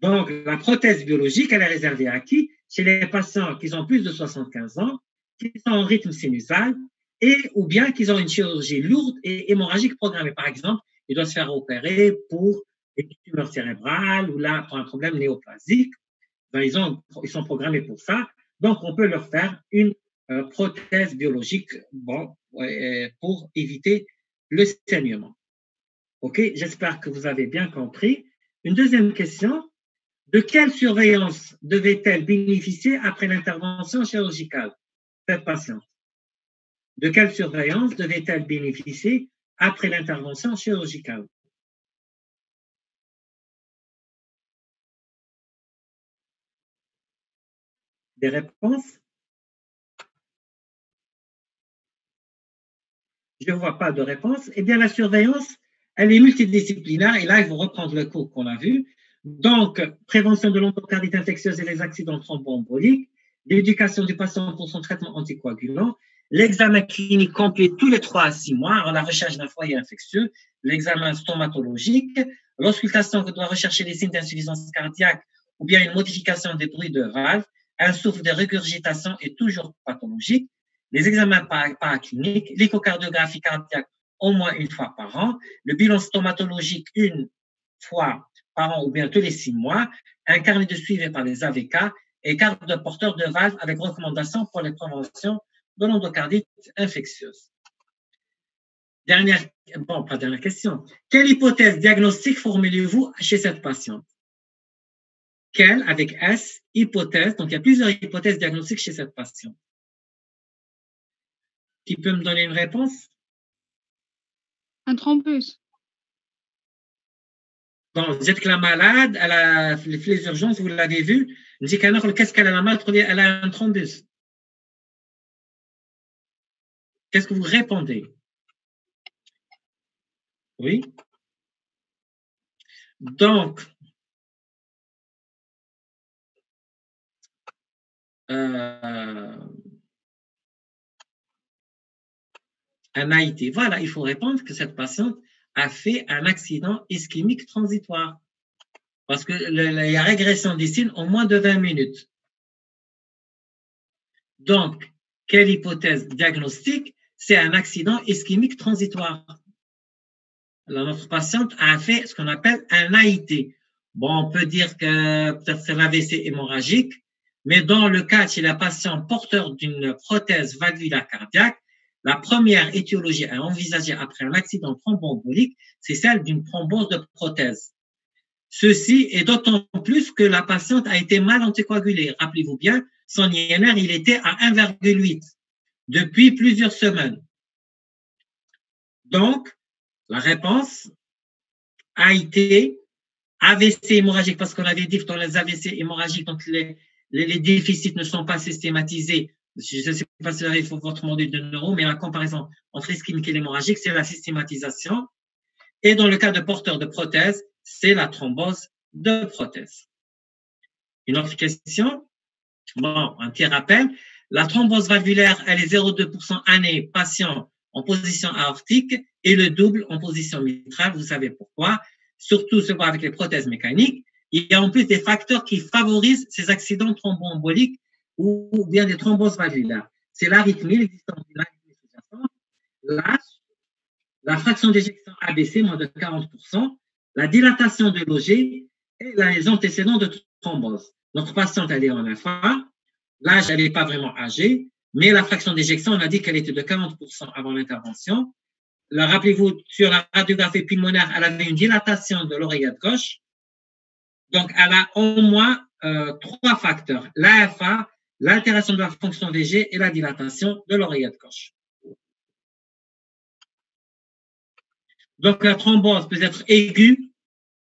Donc, la prothèse biologique, elle est réservée à qui? Chez les patients qui ont plus de 75 ans, qui sont en rythme sinusal et ou bien qui ont une chirurgie lourde et hémorragique programmée. Par exemple, ils doivent se faire opérer pour une tumeur cérébrale ou là, pour un problème néoplasique. Ben, ils sont programmés pour ça. Donc, on peut leur faire une prothèse biologique pour éviter le saignement. OK? J'espère que vous avez bien compris. Une deuxième question. De quelle surveillance devait-elle bénéficier après l'intervention chirurgicale, cette patiente? De quelle surveillance devait-elle bénéficier après l'intervention chirurgicale? Des réponses? Je ne vois pas de réponse. Eh bien, la surveillance, elle est multidisciplinaire. Et là, il faut reprendre le cours qu'on a vu. Donc, prévention de l'endocardite infectieuse et les accidents thromboemboliques, l'éducation du patient pour son traitement anticoagulant, l'examen clinique complet tous les 3 à 6 mois, la recherche d'un foyer infectieux, l'examen stomatologique, l'auscultation que doit rechercher les signes d'insuffisance cardiaque ou bien une modification des bruits de valve, un souffle de régurgitation est toujours pathologique, les examens paracliniques, l'échocardiographie cardiaque au moins une fois par an, le bilan stomatologique une fois par an ou bien tous les 6 mois, un carnet de suivi par les AVK et carte de porteur de valve avec recommandations pour les préventions de l'endocardite infectieuse. Pas dernière question. Quelle hypothèse diagnostique formulez-vous chez cette patiente? Quelle, avec S, hypothèse, donc il y a plusieurs hypothèses diagnostiques chez cette patiente. Qui peut me donner une réponse? Un thrombus. Bon, vous êtes que la malade, elle a les urgences, vous l'avez vu, me dit qu'est-ce qu'elle a la malade? Elle a un thrombus. Qu'est-ce que vous répondez? Oui. Donc, un AIT. Voilà, il faut répondre que cette patiente a fait un accident ischémique transitoire. Parce qu'il y a régression des signes en moins de 20 minutes. Donc, quelle hypothèse diagnostique? C'est un accident ischémique transitoire. Alors, notre patiente a fait ce qu'on appelle un AIT. Bon, on peut dire que peut-être c'est l'AVC hémorragique, mais dans le cas chez la patiente porteur d'une prothèse valvulaire cardiaque, la première étiologie à envisager après un accident thromboembolique, c'est celle d'une thrombose de prothèse. Ceci est d'autant plus que la patiente a été mal anticoagulée. Rappelez-vous bien, son INR, il était à 1,8 depuis plusieurs semaines. Donc, la réponse a été AVC hémorragique, parce qu'on avait dit que dans les AVC hémorragiques, donc les déficits ne sont pas systématisés. Je ne sais pas si il faut votre modèle de neuro, mais la comparaison entre l'ischémique et l'hémorragique, c'est la systématisation. Et dans le cas de porteur de prothèse, c'est la thrombose de prothèse. Une autre question? Bon, un petit rappel. La thrombose valvulaire, elle est 0,2% année patient en position aortique et le double en position mitrale. Vous savez pourquoi? Surtout ce avec les prothèses mécaniques. Il y a en plus des facteurs qui favorisent ces accidents thromboemboliques ou bien des thromboses valvulaires. C'est l'arythmie, l'existence d'une arythmie sous-jacente, l'âge, la fraction d'éjection ABC, moins de 40%, la dilatation de l'OG et les antécédents de thrombose. Notre patiente, elle est en FA. L'âge, elle n'est pas vraiment âgée, mais la fraction d'éjection, on a dit qu'elle était de 40% avant l'intervention. Rappelez-vous, sur la radiographie pulmonaire, elle avait une dilatation de l'oreillette gauche. Donc, elle a au moins 3 facteurs. L'AFA, l'altération de la fonction VG et la dilatation de l'oreillette gauche. Donc, la thrombose peut être aiguë,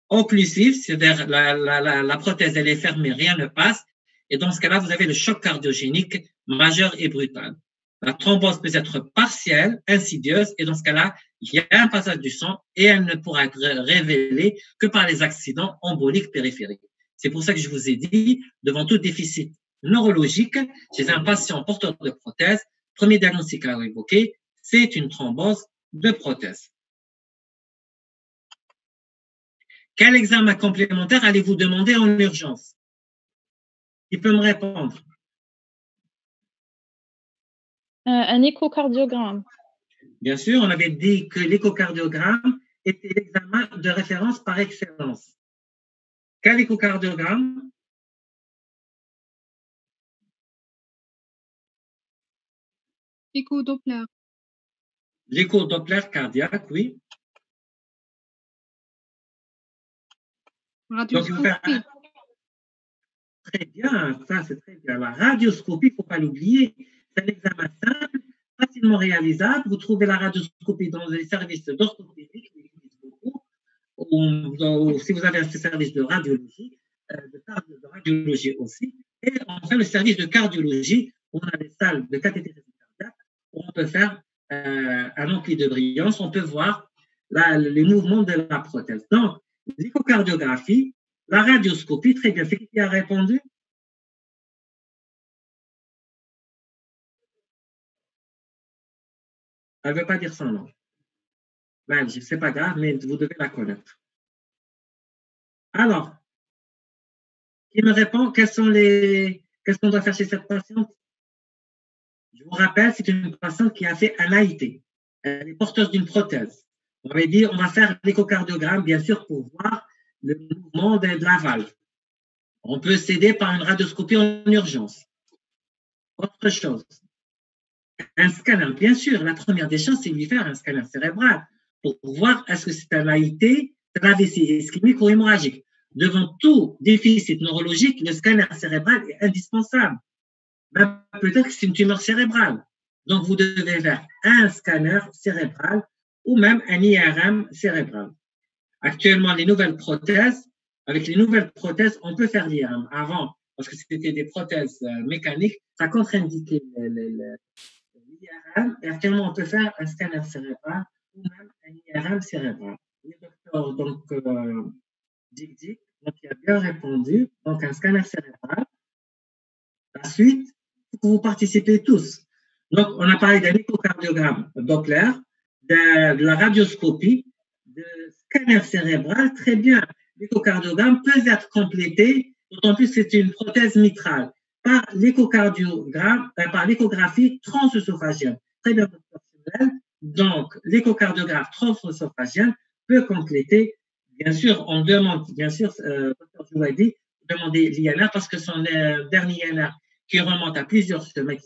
occlusive, c'est-à-dire la prothèse, elle est fermée, rien ne passe. Et dans ce cas-là, vous avez le choc cardiogénique majeur et brutal. La thrombose peut être partielle, insidieuse, et dans ce cas-là, il y a un passage du sang et elle ne pourra être révélée que par les accidents emboliques périphériques. C'est pour ça que je vous ai dit, devant tout déficit neurologique, chez un patient porteur de prothèse, premier diagnostic à évoquer, c'est une thrombose de prothèse. Quel examen complémentaire allez-vous demander en urgence? Qui peut me répondre? Un échocardiogramme. Bien sûr, on avait dit que l'échocardiogramme était l'examen de référence par excellence. Quel échocardiogramme? Écho-Doppler. L'écho-Doppler cardiaque, oui. Radioscopie. Très bien, ça c'est très bien. La radioscopie, il ne faut pas l'oublier, c'est un examen simple, facilement réalisable. Vous trouvez la radioscopie dans les services d'orthopédie, ou si vous avez un service de radiologie, de radiologie aussi. Et enfin, le service de cardiologie, où on a des salles de cathétérisation cardiaque, où on peut faire un ampli de brillance, on peut voir les mouvements de la prothèse. Donc, l'échocardiographie, la radioscopie, très bien. C'est qui a répondu? Elle ne veut pas dire son nom. Ben, ce n'est pas grave, mais vous devez la connaître. Alors, qui me répond? Qu'est-ce qu'on doit faire chez cette patiente? Je vous rappelle, c'est une patiente qui a fait un AIT. Elle est porteuse d'une prothèse. On avait dit, on va faire l'échocardiogramme, bien sûr, pour voir le mouvement de la valve. On peut s'aider par une radioscopie en urgence. Autre chose, un scanner, bien sûr, la première des choses, c'est lui faire un scanner cérébral pour voir est-ce que c'est un AIT, un AVC ischémique ou hémorragique. Devant tout déficit neurologique, le scanner cérébral est indispensable. Ben, peut-être que c'est une tumeur cérébrale. Donc, vous devez faire un scanner cérébral ou même un IRM cérébral. Actuellement, les nouvelles prothèses, avec les nouvelles prothèses, on peut faire l'IRM. Avant, parce que c'était des prothèses mécaniques, ça contre-indiquait l'IRM. Et actuellement, on peut faire un scanner cérébral ou même un IRM cérébral. Le docteur, donc, Dick, donc, il a bien répondu. Donc, un scanner cérébral. La suite, il faut que vous participez tous. Donc, on a parlé d'un échocardiogramme Doppler, de la radioscopie, de scanner cérébral. Très bien. L'échocardiogramme peut être complété, d'autant plus que c'est une prothèse mitrale, par l'échocardiogramme, par l'échographie transœsophagienne. Très bien, docteur Simel. Donc, l'échocardiographe transœsophagienne peut compléter. Bien sûr, on demande, bien sûr, docteur Jouadi, demander l'INR parce que son dernier INR qui remonte à plusieurs semaines,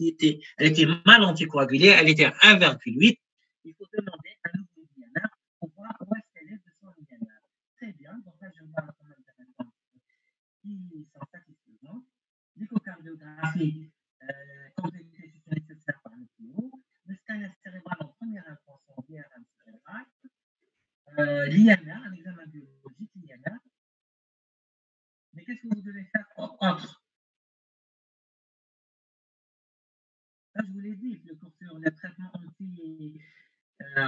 elle était mal anticoagulée, elle était à 1,8. Il faut demander un nouveau INR pour voir où est-ce qu'elle est de son INR. Très bien, donc là, je vois quand même des réponses qui sont satisfaisantes. L'échocardiographie, complétée si c'est nécessaire par le PO, le scanner cérébral en première intention, l'IRM cérébral, l'INR, un examen biologique, l'INR. Mais qu'est-ce que vous devez faire entre? Ça, je vous l'ai dit, le cours sur les traitements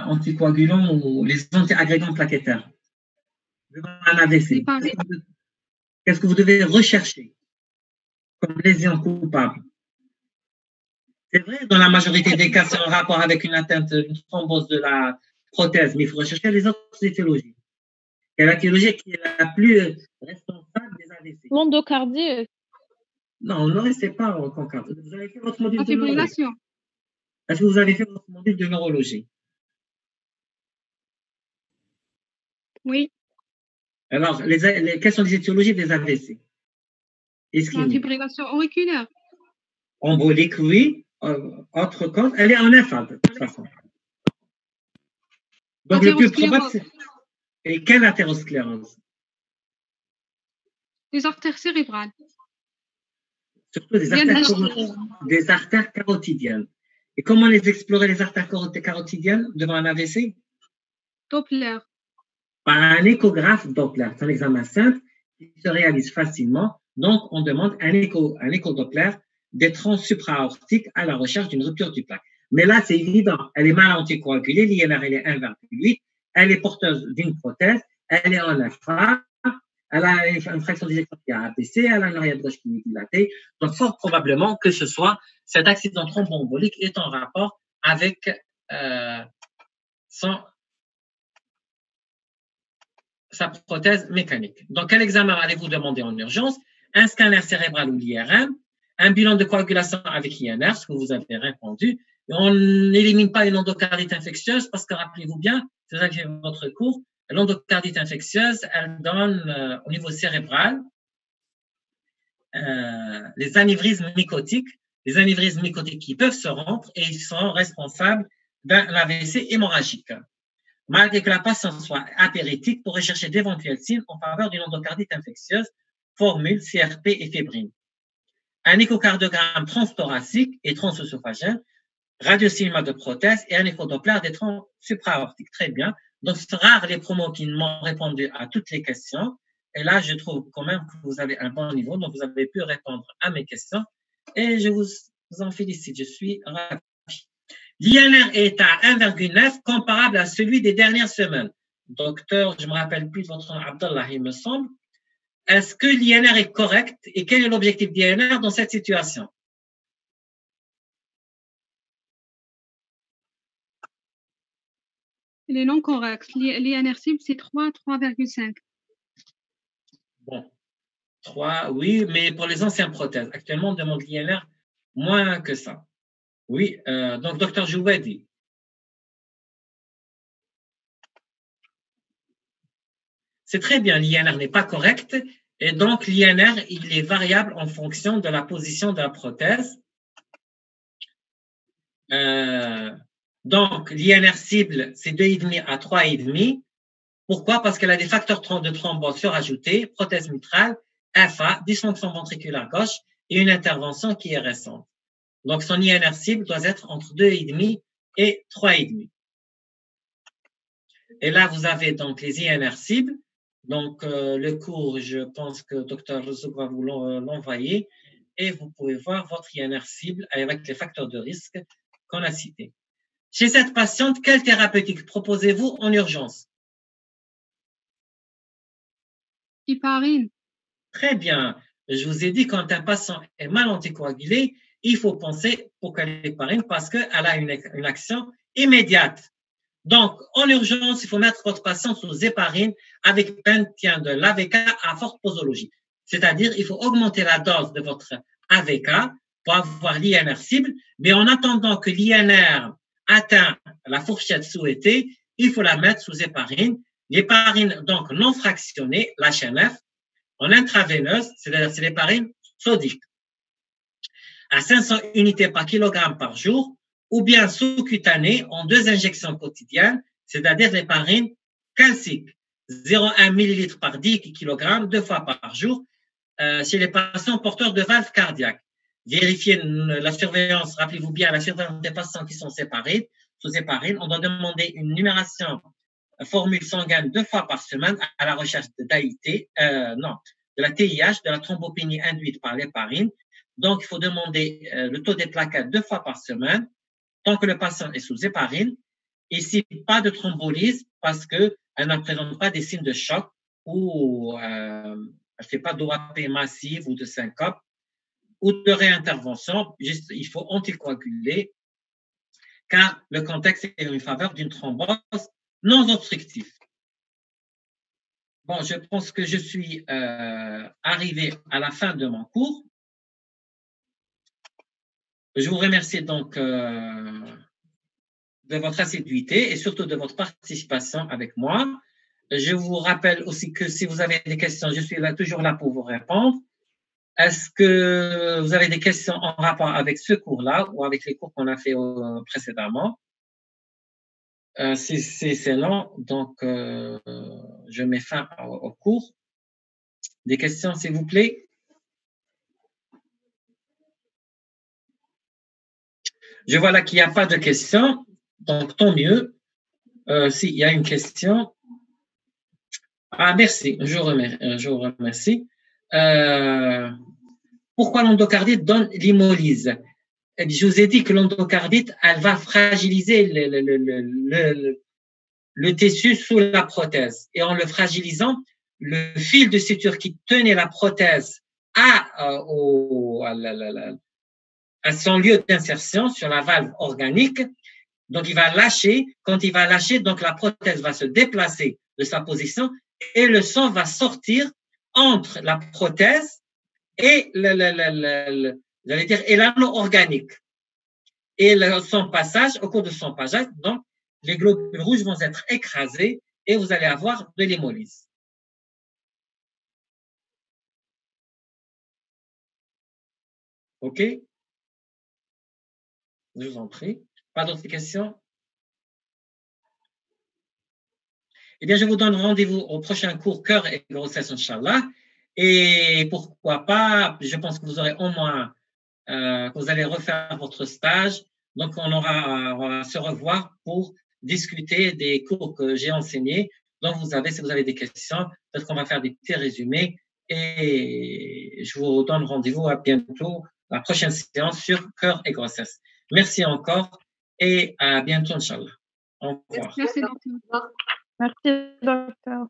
anticoagulants ou les antiagrégants plaquettaires. Devant un AVC. Qu'est-ce que vous devez rechercher comme lésion coupable? C'est vrai, dans la majorité des cas, c'est en rapport avec une atteinte, une thrombose de la prothèse, mais il faut rechercher les autres étiologies. Et l'étiologie qui est la plus responsable des AVC. L'endocardie. Non, ne restez pas en concorde. Vous avez fait votre module de neurologie. Fibrillation. Est-ce que vous avez fait votre module de neurologie? Oui. Alors, quelles sont les étiologies des AVC? La fibrillation auriculaire. Embolique, oui. Autre cause, elle est en infâme, de toute façon. Donc, le plus probable, c'est. Et quelle athérosclérose? Les artères cérébrales. Surtout des artères carotidiennes. Et comment les explorer, les artères carotidiennes, devant un AVC? Doppler. Par un échographe Doppler. C'est un examen simple qui se réalise facilement. Donc, on demande un écho-Doppler des troncs supra-aortiques à la recherche d'une rupture du plaque. Mais là, c'est évident. Elle est mal anticoagulée. L'INR, elle est 1,8. Elle est porteuse d'une prothèse. Elle est en FA. Elle a une fraction d'éjection qui a APC. Elle a une oreille gauche qui est dilatée. Donc, fort probablement que ce soit cet accident thromboembolique est en rapport avec sa prothèse mécanique. Donc, quel examen allez-vous demander en urgence? Un scanner cérébral ou l'IRM, un bilan de coagulation avec INR, ce que vous avez répondu. Et on n'élimine pas une endocardite infectieuse parce que, rappelez-vous bien, c'est ça que j'ai votre cours, l'endocardite infectieuse, elle donne au niveau cérébral les anévrismes mycotiques qui peuvent se rompre et ils sont responsables d'un AVC hémorragique. Malgré que la patiente soit apéritique, pour rechercher d'éventuels signes en faveur d'une endocardite infectieuse, formule CRP et fébrine. Un échocardiogramme transthoracique et transœsophagien, radiocinéma de prothèse et un échodoppler des troncs supra-aortiques. Très bien. Donc, c'est rare les promos qui m'ont répondu à toutes les questions. Et là, je trouve quand même que vous avez un bon niveau. Donc, vous avez pu répondre à mes questions. Et je vous en félicite. Je suis ravi. L'INR est à 1,9, comparable à celui des dernières semaines. Docteur, je ne me rappelle plus de votre nom, Abdallah, il me semble. Est-ce que l'INR est correct et quel est l'objectif d'INR dans cette situation? Il est non correct. L'INR cible, c'est 3, 3,5. Bon, 3, oui, mais pour les anciennes prothèses. Actuellement, on demande l'INR moins que ça. Oui, donc, docteur Jouedi. C'est très bien, l'INR n'est pas correct. Et donc, l'INR, il est variable en fonction de la position de la prothèse. Donc, l'INR cible, c'est 2,5 à 3,5. Pourquoi? Parce qu'elle a des facteurs de thrombose surajoutés, prothèse mitrale, FA, dysfonction ventriculaire gauche et une intervention qui est récente. Donc, son INR cible doit être entre 2,5 et 3,5. Et là, vous avez donc les INR cibles. Donc, le cours, je pense que Dr. Rezouk va vous l'envoyer et vous pouvez voir votre INR cible avec les facteurs de risque qu'on a cités. Chez cette patiente, quelle thérapeutique proposez-vous en urgence? Héparine. Très bien. Je vous ai dit, quand un patient est mal anticoagulé, il faut penser pour qu'elle héparine parce qu'elle a une action immédiate. Donc, en urgence, il faut mettre votre patient sous héparine avec maintien de l'AVK à forte posologie. C'est-à-dire, il faut augmenter la dose de votre AVK pour avoir l'INR cible, mais en attendant que l'INR atteint la fourchette souhaitée, il faut la mettre sous héparine. L'héparine, donc, non fractionnée, l'HNF, en intraveineuse, c'est-à-dire c'est l'héparine sodique, à 500 unités par kilogramme par jour, ou bien sous-cutanée en 2 injections quotidiennes, c'est-à-dire l'héparine calcique, 0,1 ml par 10 kg, 2 fois par jour, chez les patients porteurs de valves cardiaques. Vérifiez la surveillance, rappelez-vous bien, la surveillance des patients qui sont séparés, sous héparine. On doit demander une numération formule sanguine 2 fois par semaine à la recherche d'AIT, de la TIH, de la thrombopénie induite par l'héparine. Donc, il faut demander le taux des plaquettes 2 fois par semaine, tant que le patient est sous héparine, et si pas de thrombolyse, parce qu'elle ne présente pas des signes de choc ou elle ne fait pas d'OAP massive ou de syncope ou de réintervention, juste, il faut anticoaguler, car le contexte est en faveur d'une thrombose non obstructive. Bon, je pense que je suis arrivé à la fin de mon cours. Je vous remercie donc de votre assiduité et surtout de votre participation avec moi. Je vous rappelle aussi que si vous avez des questions, je suis toujours là pour vous répondre. Est-ce que vous avez des questions en rapport avec ce cours-là ou avec les cours qu'on a fait précédemment? Si c'est non, donc je mets fin au cours. Des questions, s'il vous plaît? Je vois là qu'il n'y a pas de questions, donc tant mieux. S'il y a une question. Ah, merci, je vous remercie. Pourquoi l'endocardite donne l'hémolyse? Je vous ai dit que l'endocardite, elle va fragiliser le tissu sous la prothèse. Et en le fragilisant, le fil de suture qui tenait la prothèse à son lieu d'insertion sur la valve organique, donc il va lâcher. Quand il va lâcher, donc la prothèse va se déplacer de sa position et le sang va sortir entre la prothèse et l'anneau organique. Et son passage, au cours de son passage, donc, les globules rouges vont être écrasés et vous allez avoir de l'hémolyse. OK? Je vous en prie. Pas d'autres questions? Eh bien, je vous donne rendez-vous au prochain cours Cœur et grossesse, Inch'Allah. Et pourquoi pas, je pense que vous aurez au moins, que vous allez refaire votre stage. Donc, on va se revoir pour discuter des cours que j'ai enseignés. Donc, si vous avez des questions, peut-être qu'on va faire des petits résumés. Et je vous donne rendez-vous à bientôt, la prochaine séance sur Cœur et grossesse. Merci encore et à bientôt, Inch'Allah. Au revoir. Merci, docteur. Merci, docteur.